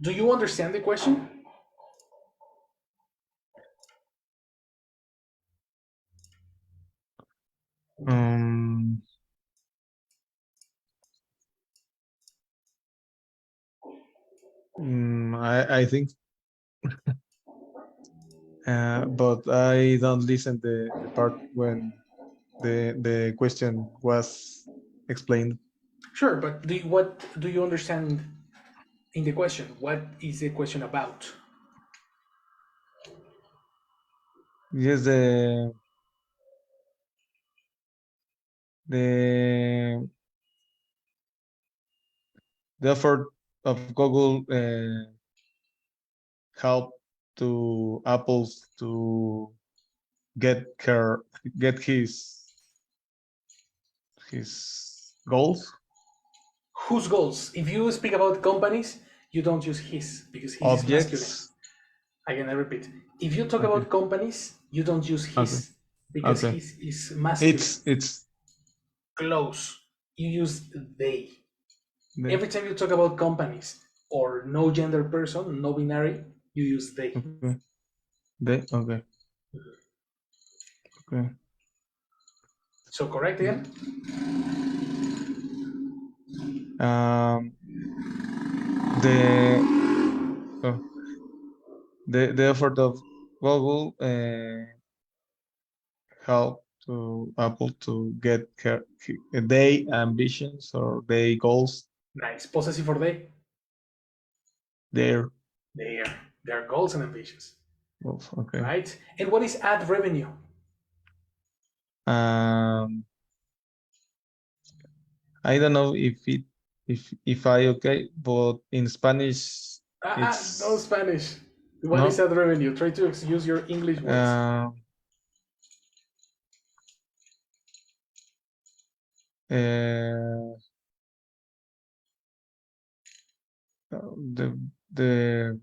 Do you understand the question? I think, but I don't listen the part when the question was explained. Sure, but what do you understand in the question? What is the question about? Yes, the effort of Google help to Apple to get his goals. Whose goals? If you speak about companies, you don't use his, because his is masculine. Objects. Again, I repeat. If you talk about companies, you don't use his, because his is masculine. It's close. You use they. Every time you talk about companies or no gender person, no binary, you use they. Okay. They, okay. Okay. So correct again? The effort of Google help to Apple to get their ambitions or their goals. Nice. Possessive for they? Their goals and ambitions. Okay. Right? And what is ad revenue? I don't know if I okay, but in Spanish it's no Spanish. What is ad revenue? Try to use your English words. The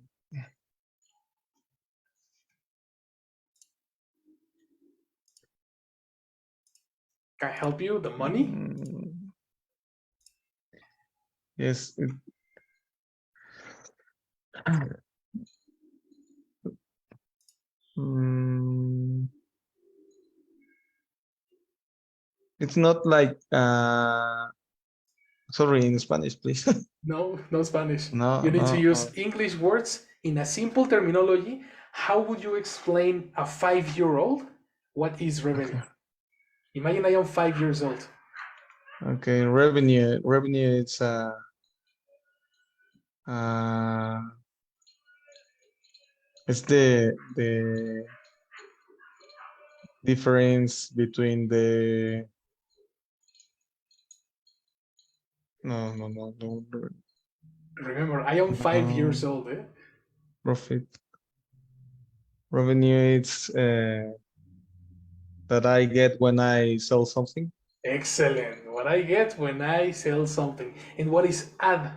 Can I help you? The money? Yes. It's not like sorry, in Spanish, please. No Spanish. No, you need to use no. English words in a simple terminology. How would you explain a 5-year-old what is revenue? Okay. Imagine I am 5 years old. Okay, revenue it's it's the difference between the no. Remember, I am 5 years old. Profit. Revenue it's that I get when I sell something. Excellent. What I get when I sell something. And what is ad?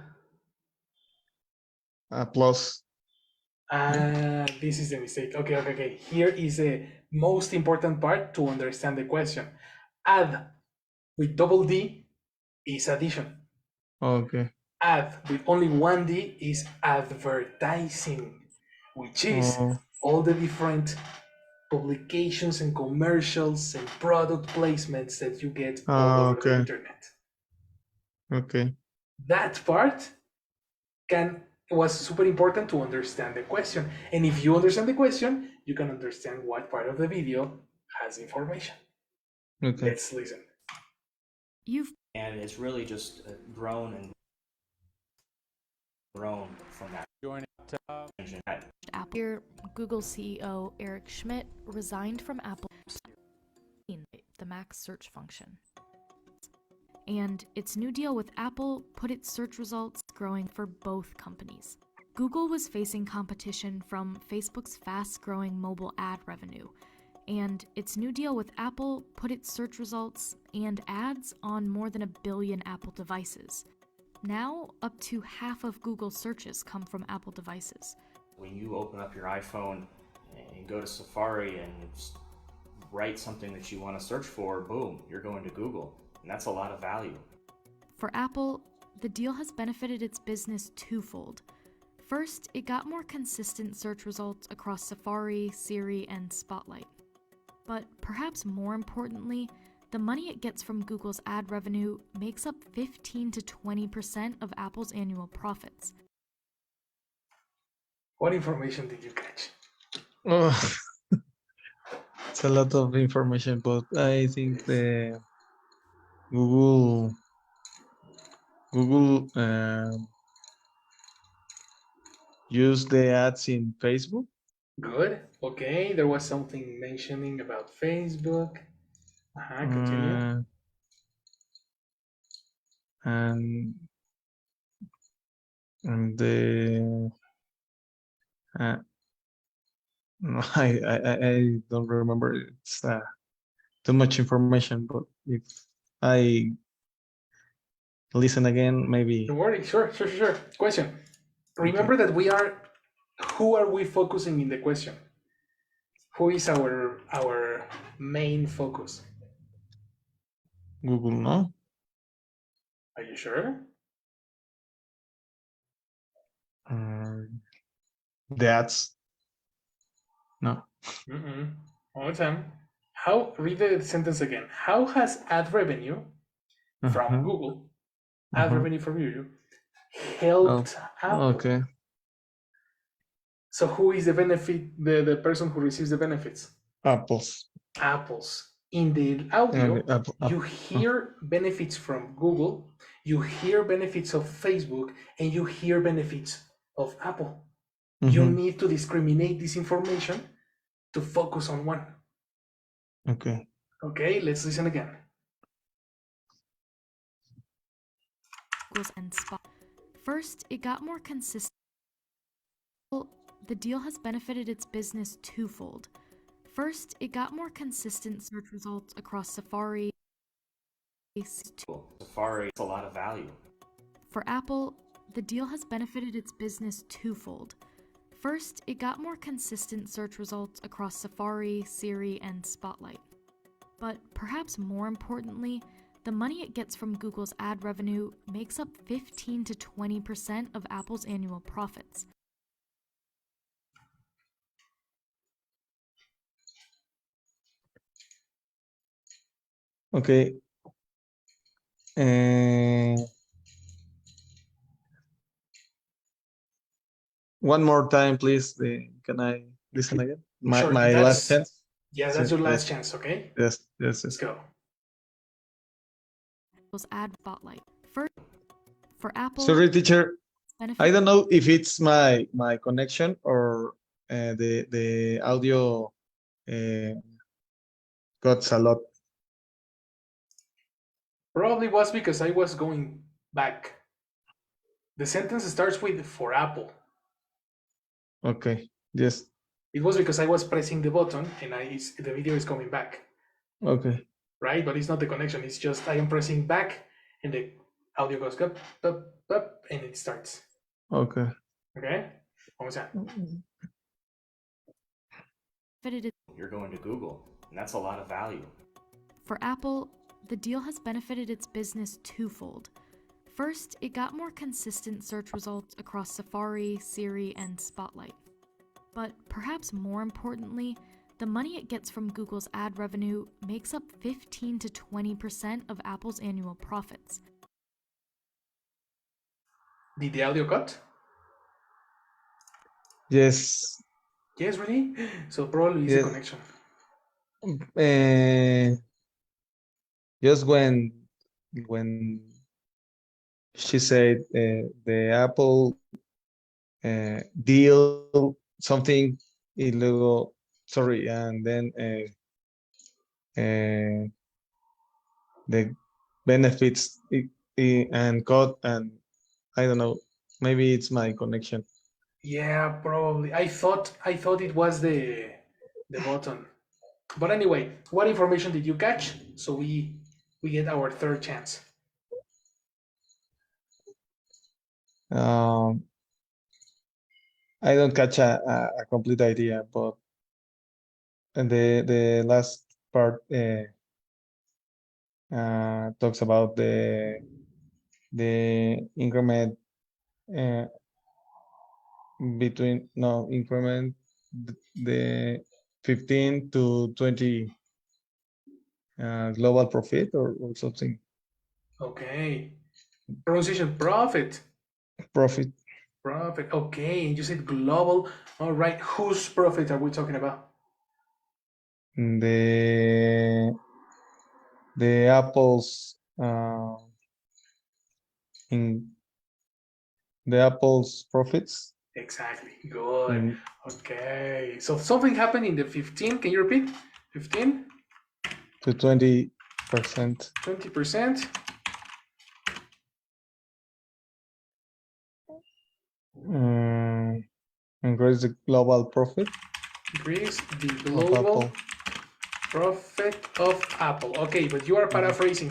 Plus. This is the mistake. Okay. Here is the most important part to understand the question. Ad with double D is addition. Okay. Ad with only one D is advertising. which is Oh, all the different publications and commercials and product placements that you get all over the okay, internet. okay. That part was super important to understand the question. And if you understand the question, you can understand what part of the video has information. Okay. Let's listen. And it's really just grown and grown from that. Joining Apple. Here, Google CEO Eric Schmidt resigned from Apple, the Mac search function. And its new deal with Apple put its search results growing for both companies. Google was facing competition from Facebook's fast-growing mobile ad revenue, and its new deal with Apple put its search results and ads on more than 1 billion Apple devices. Now, up to half of Google's searches come from Apple devices. When you open up your iPhone and go to Safari and write something that you want to search for, boom, you're going to Google. And that's a lot of value. For Apple, the deal has benefited its business twofold. First, it got more consistent search results across Safari, Siri, and Spotlight. But perhaps more importantly, the money it gets from Google's ad revenue makes up 15 to 20% of Apple's annual profits. What information did you catch? Oh, it's a lot of information, but I think the Google use the ads in Facebook. Good. Okay, there was something mentioning about Facebook. Continue. And the no, I don't remember. It's too much information, but if I listen again, maybe. Don't worry. Sure. Question. Remember that who are we focusing in the question? Who is our main focus? Google, no? Are you sure? The ads. No. One more time. Read the sentence again. How has ad revenue from Google, ad revenue from you, helped Apple? Okay. So who is the the person who receives the benefits? Apples. In the audio, Apple. you hear benefits from Google, you hear benefits of Facebook, and you hear benefits of Apple. You need to discriminate this information to focus on one. Okay. Okay, let's listen again. And Spot. First, it got more consistent. The deal has benefited its business twofold. First, it got more consistent search results across Safari. Safari is a lot of value. For Apple, the deal has benefited its business twofold. First, it got more consistent search results across Safari, Siri, and Spotlight. But perhaps more importantly, the money it gets from Google's ad revenue makes up 15 to 20% of Apple's annual profits. Okay. One more time, please. Can I listen again? My last chance? Yeah, that's your last chance, okay? Yes. Let's go. Ad Spotlight. First, for Apple. Sorry, teacher. I don't know if it's my connection or the audio cuts a lot. Probably was because I was going back. The sentence starts with "for Apple." Okay. Yes. It was because I was pressing the button and the video is coming back. Okay. Right, but it's not the connection. It's just I am pressing back and the audio goes up, and it starts. Okay. Okay. Vamos a. You're going to Google, and that's a lot of value. For Apple, the deal has benefited its business twofold. First, it got more consistent search results across Safari, Siri, and Spotlight. But perhaps more importantly, the money it gets from Google's ad revenue makes up 15 to 20% of Apple's annual profits. Did the audio cut? Yes. Yes, really? So probably it's a Yes. connection. Just when she said the Apple deal something y luego sorry and then the benefits and cut and I don't know, maybe it's my connection. Yeah, probably. I thought it was the button. But anyway, what information did you catch? So we get our third chance. I don't catch a complete idea, but the last part talks about the increment increment the 15 to 20 global profit or something. Okay. Pronunciation profit. Profit. Profit. Okay, and you said global. All right. Whose profit are we talking about? The Apple's in the Apple's profits. Exactly. Good. Okay. So something happened in the 15. Can you repeat? 15 to 20%. 20%. Increase the global profit. Increase the global profit of Apple. Okay, but you are paraphrasing,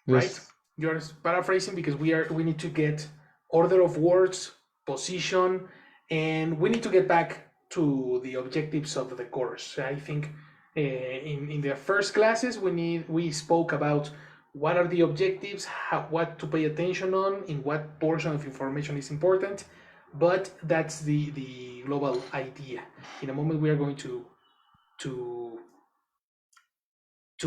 right? Yes. You are paraphrasing because we need to get order of words, position, and we need to get back to the objectives of the course. I think in the first classes we spoke about what are the objectives, what to pay attention on, in what portion of information is important, but that's the global idea. In a moment we are going to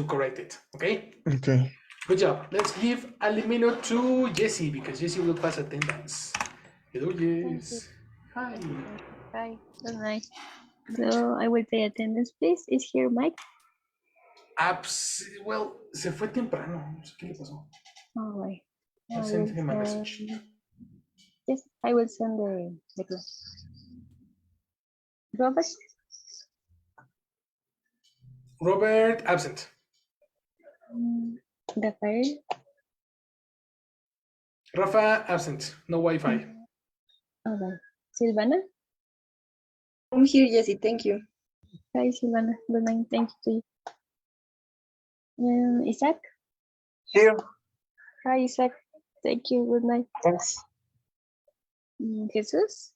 correct it. Okay. Okay. Good job. Let's give a minute to Jessie because Jessie will pass attendance. Hello, Jess. Hi. Hi. Good night. So I will pay attendance, please. Is here Mike? Well, se fue temprano. No sé qué le pasó. All right. I sent him a message. Yes, I will send the class. Robert? Robert, absent. Rafael? Rafa, absent. No Wi-Fi. All right. Silvana? I'm here, Jessie. Thank you. Hi, Silvana. Good night. Thank you to you. Isaac? Here. Hi, Isaac. Thank you. Good night. Thanks. Jesus?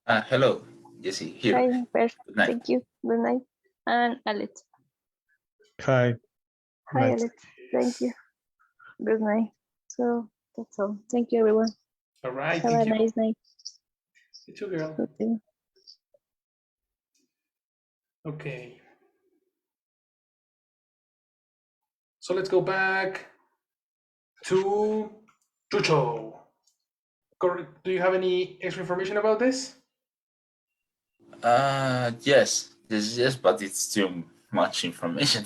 Hello, Jessie, here. Hi, Per. Good night. Thank you. Good night. And Alex. Hi. Hi, Alex. Thank you. Good night. So that's all. Thank you, everyone. All right. Have a nice night. You too, girl. Okay. Okay. So let's go back to Chucho. Do you have any extra information about this? Yes, but it's too much information.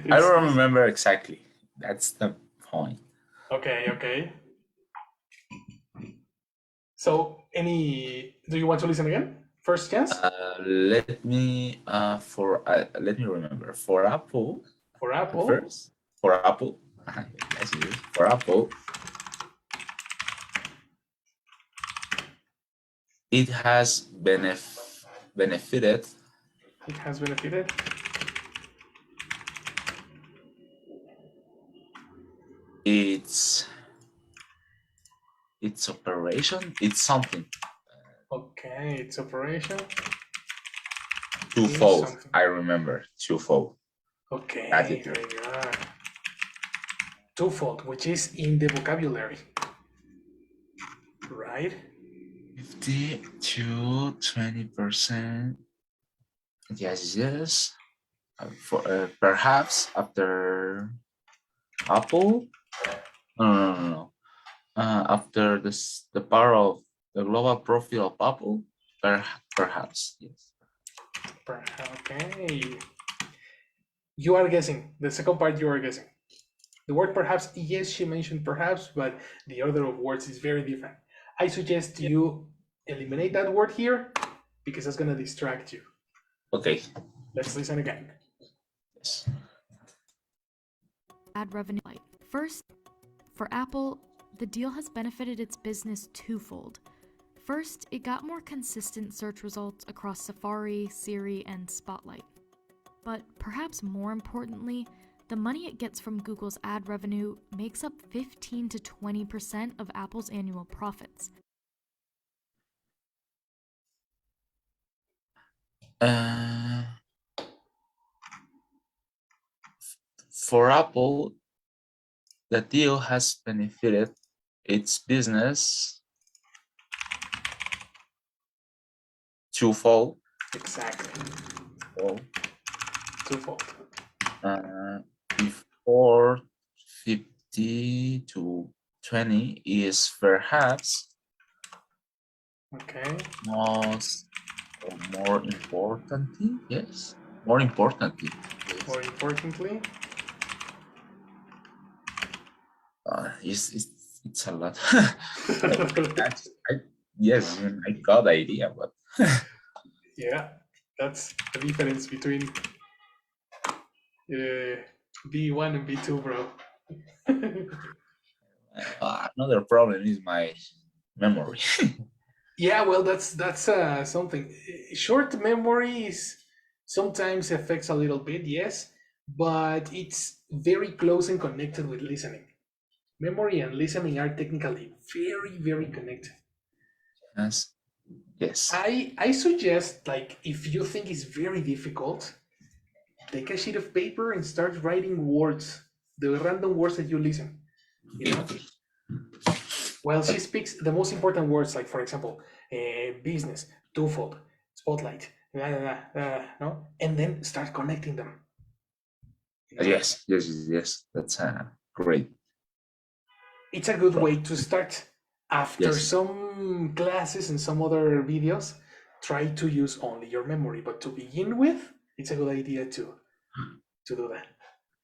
I don't remember exactly. That's the point. Okay. So, do you want to listen again? First chance? Let me remember. For Apple. First. For Apple. Yes, it is. For Apple. It has benefited. It has benefited. Its operation. It's something. Okay, its operation. Twofold. I remember. Twofold. Okay, very good. Twofold, which is in the vocabulary, right? 50 to 20%. Yes. Perhaps after Apple. No. After the power of the global profile of Apple, perhaps yes. Okay. You are guessing. The second part you are guessing. The word perhaps, yes, she mentioned perhaps, but the order of words is very different. I suggest you eliminate that word here because that's going to distract you. Okay. Let's listen again. Yes. Ad revenue. First, for Apple, the deal has benefited its business twofold. First, it got more consistent search results across Safari, Siri, and Spotlight. But perhaps more importantly, the money it gets from Google's ad revenue makes up 15 to 20% of Apple's annual profits. For Apple, the deal has benefited its business twofold. Exactly. Twofold. Before 50 to 20 is perhaps most or more importantly, yes, more importantly. More importantly, it's a lot. Yes, I got the idea, but yeah, that's the difference between B1 and B2, bro. another problem is my memory. Yeah, well, that's something. Short memories sometimes affects a little bit, yes, but it's very close and connected with listening. Memory and listening are technically very, very connected. Yes. I suggest, like, if you think it's very difficult, take a sheet of paper and start writing words, the random words that you listen. You know, well, she speaks the most important words, like for example, business, twofold, spotlight, no, and then start connecting them. You know? Yes. That's great. It's a good way to start. After some classes and some other videos, try to use only your memory. But to begin with, it's a good idea to do that.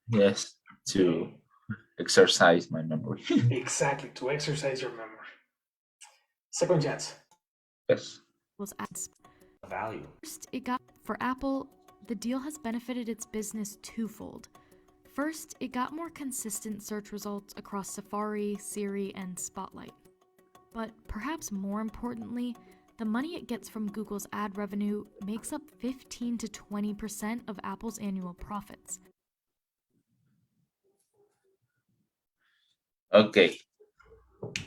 Yes, to exercise my memory. Exactly, to exercise your memory. Second chance. Yes. Was ads value. First, it got for Apple, the deal has benefited its business twofold. First, it got more consistent search results across Safari, Siri, and Spotlight. But perhaps more importantly, the money it gets from Google's ad revenue makes up 15 to 20% of Apple's annual profits. Okay.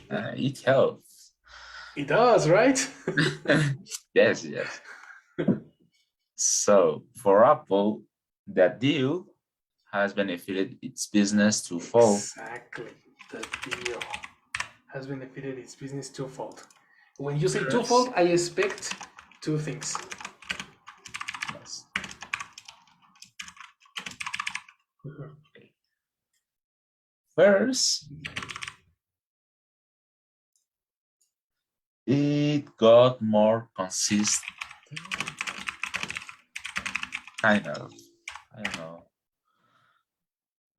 It helps. It does, right? Yes. So for Apple, the deal has benefited its business twofold. Exactly. The deal has benefited its business twofold. When you say twofold, I expect two things. Yes. Okay. First, it got more consistent. Kind of. I don't know.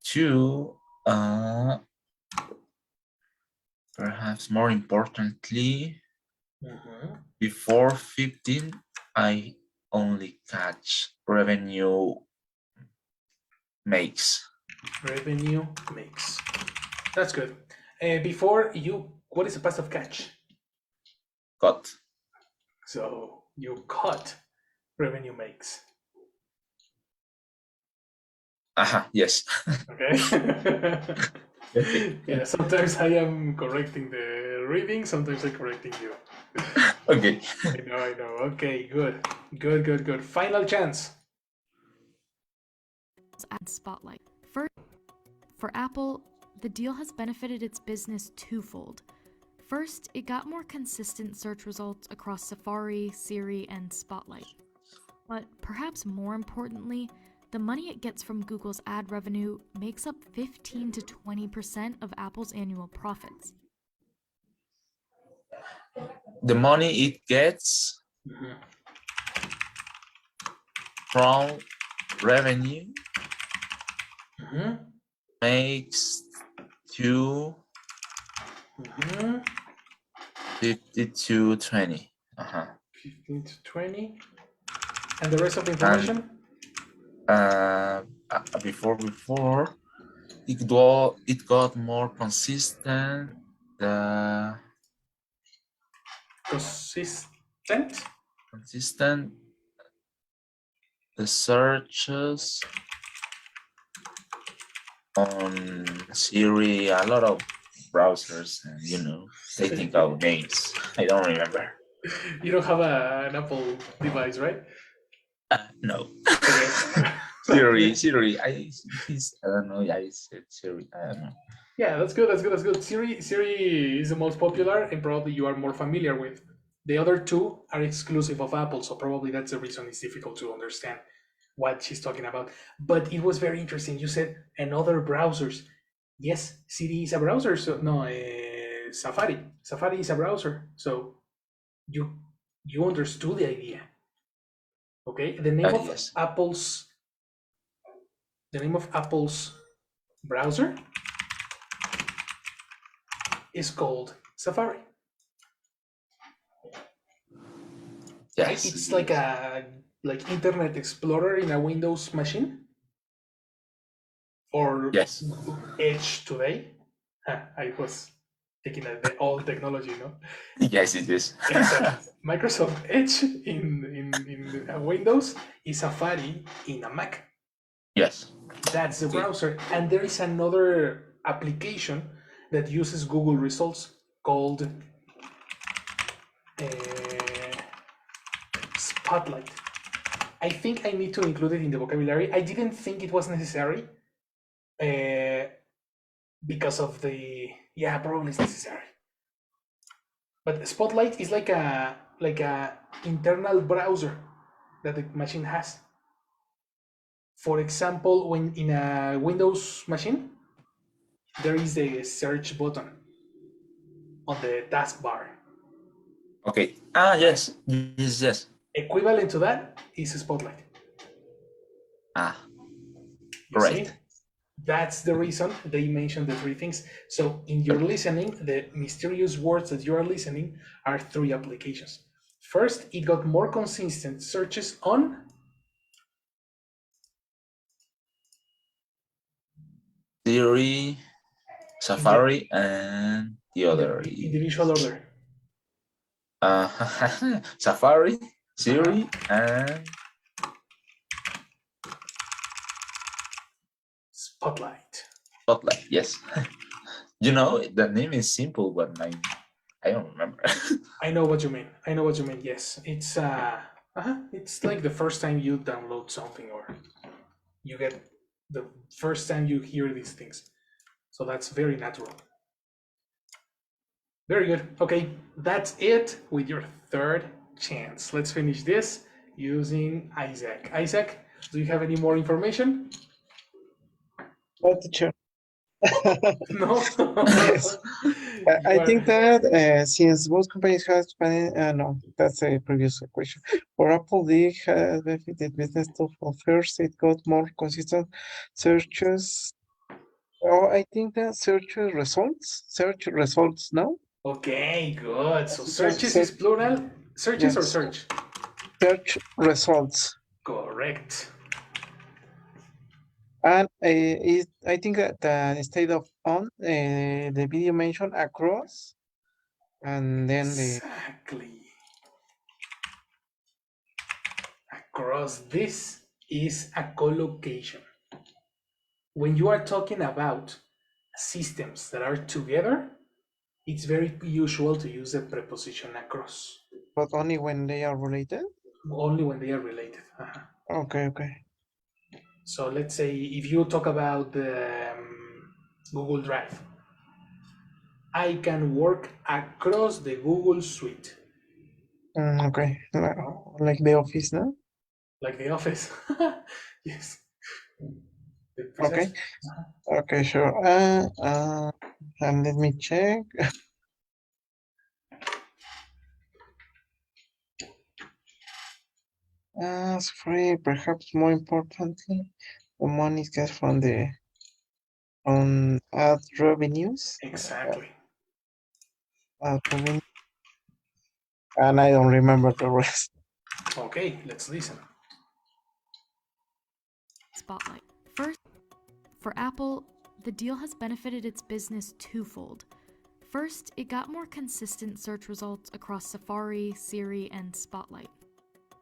Two, perhaps more importantly, before 15, I only catch revenue makes. Revenue makes. That's good. Before you, what is the past of catch? Got. So you caught revenue makes. Yes. Okay. Yeah, sometimes I am correcting the reading, sometimes I'm correcting you. Okay. I know. Okay, good. Final chance. Ad Spotlight. For Apple, the deal has benefited its business twofold. First, it got more consistent search results across Safari, Siri, and Spotlight. But perhaps more importantly, the money it gets from Google's ad revenue makes up 15 to 20% of Apple's annual profits. The money it gets from revenue makes to 50 to 20. 15 to 20. And the rest of the information? Before it got more consistent. Consistent. The searches on Siri, a lot of browsers, and they think of names. I don't remember. You don't have an Apple device, right? No. Siri. I don't know. I said Siri. I don't know. Yeah, that's good. Siri is the most popular, and probably you are more familiar with. The other two are exclusive of Apple, so probably that's the reason it's difficult to understand what she's talking about. But it was very interesting. You said, and other browsers. Yes, Siri is a browser. So no, Safari. Safari is a browser. So you understood the idea. Okay, the name of Apple's browser is called Safari. Yes, it's like Internet Explorer in a Windows machine, or Edge today. I was thinking of the old technology, Yes, it is. Microsoft Edge in Windows is Safari in a Mac. Yes. That's the browser. And there is another application that uses Google results called Spotlight. I think I need to include it in the vocabulary. I didn't think it was necessary because of the... Yeah, probably it's necessary. But Spotlight is like a internal browser that the machine has. For example, when in a Windows machine, there is a search button on the taskbar. Okay. Yes. Yes. Equivalent to that is Spotlight. Right. That's the reason they mentioned the three things. So in your listening, the mysterious words that you are listening are three applications. First, it got more consistent searches on Siri, Safari, and the other. Individual order. Safari, Siri, and Spotlight. Spotlight, yes. The name is simple, but I don't remember. I know what you mean. Yes, it's it's like the first time you download something, or you get the first time you hear these things. So that's very natural. Very good. Okay, that's it with your third chance. Let's finish this using Isaac. Isaac, do you have any more information? No, teacher. No. Yes. I think that since most companies have no, that's a previous question. For Apple, they have benefited business to first it got more consistent searches. Oh, I think that search results, no? Okay, good. So searches is plural. Searches or search? Search results. Correct. And I think that instead of on, the video mentioned across, and then exactly. Across, this is a collocation. When you are talking about systems that are together, it's very usual to use the preposition across. But only when they are related? Only when they are related. Okay. So let's say if you talk about Google Drive, I can work across the Google suite. Okay, like the office, no? Like the office. Yes. Okay. Okay, sure. And let me check. As free, perhaps more importantly, the money gets from the ad revenues. Exactly. Ad revenue. And I don't remember the rest. Okay, let's listen. Spotlight. First, for Apple, the deal has benefited its business twofold. First, it got more consistent search results across Safari, Siri, and Spotlight.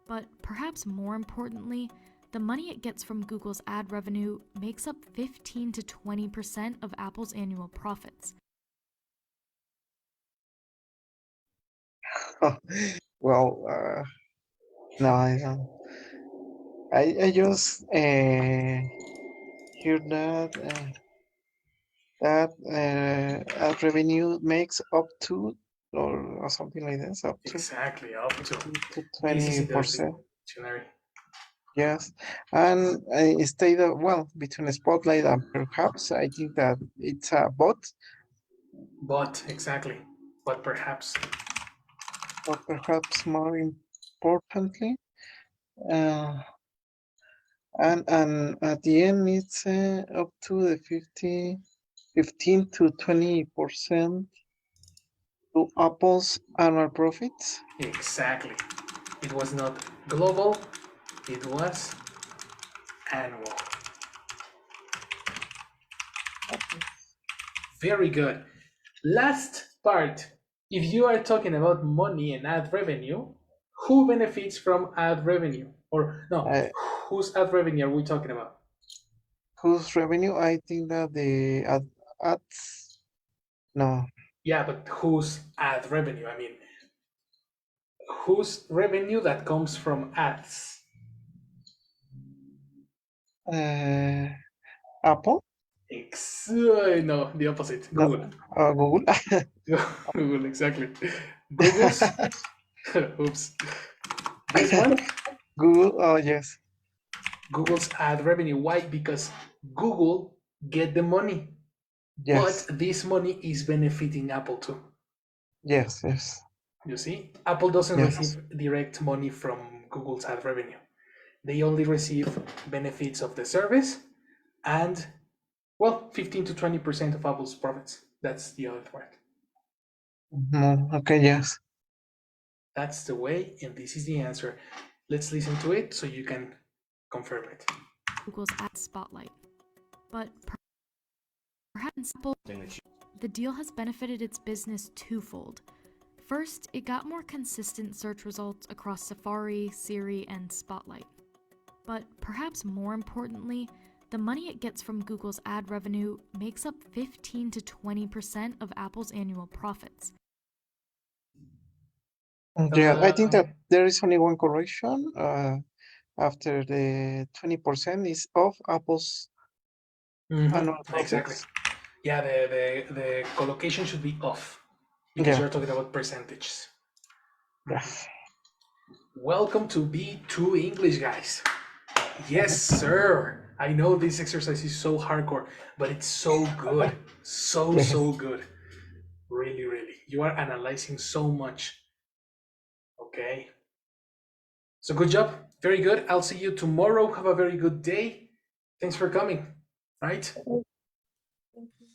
But perhaps more importantly, the money it gets from Google's ad revenue makes up 15 to 20% of Apple's annual profits. Well, no, I don't. I just hear that ad revenue makes up to or something like this, up to Exactly, up to. This is in the 20%. dictionary. Yes, and instead of, well, between Spotlight and perhaps, I think that it's a bot. But, exactly. But perhaps. Or perhaps more importantly, and at the end it's up to the 15 to 20% to Apple's annual profits. Exactly. It was not global, it was annual. Very good. Last part. If you are talking about money and ad revenue, who benefits from ad revenue? Or no, whose ad revenue are we talking about? Whose revenue? I think that the ads. No. Yeah, but whose ad revenue? I mean, whose revenue that comes from ads? Apple? No, the opposite. Google. No, Google. Google, exactly. Google's. Oops. This one? Google. Oh, yes. Google's ad revenue. Why? Because Google get the money. Yes. But this money is benefiting Apple too. Yes, yes. You see? Apple doesn't Yes. receive direct money from Google's ad revenue. They only receive benefits of the service and, well, 15 to 20% of Apple's profits. That's the other part. Okay, yes. That's the way, and this is the answer. Let's listen to it so you can confirm it. Google's ad spotlight. But perhaps Apple, the deal has benefited its business twofold. First, it got more consistent search results across Safari, Siri, and Spotlight. But perhaps more importantly, the money it gets from Google's ad revenue makes up 15 to 20% of Apple's annual profits. Yeah, I think that there is only one correction. After the 20% is of Apple's annual profits. Exactly. Yeah, the collocation should be off because you're talking about percentages. Yes. Welcome to B2 English, guys. Yes, sir. I know this exercise is so hardcore, but it's so good. So good. Really, really. You are analyzing so much. Okay. So good job. Very good. I'll see you tomorrow. Have a very good day. Thanks for coming. Right?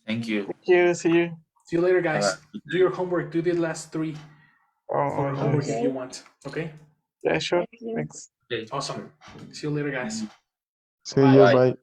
Thank you. Thank you. See you. See you later, guys. Do your homework. Do the last 3 for homework yes. if you want. Okay? Yeah, sure. Thanks. Awesome. See you later, guys. See you. Bye.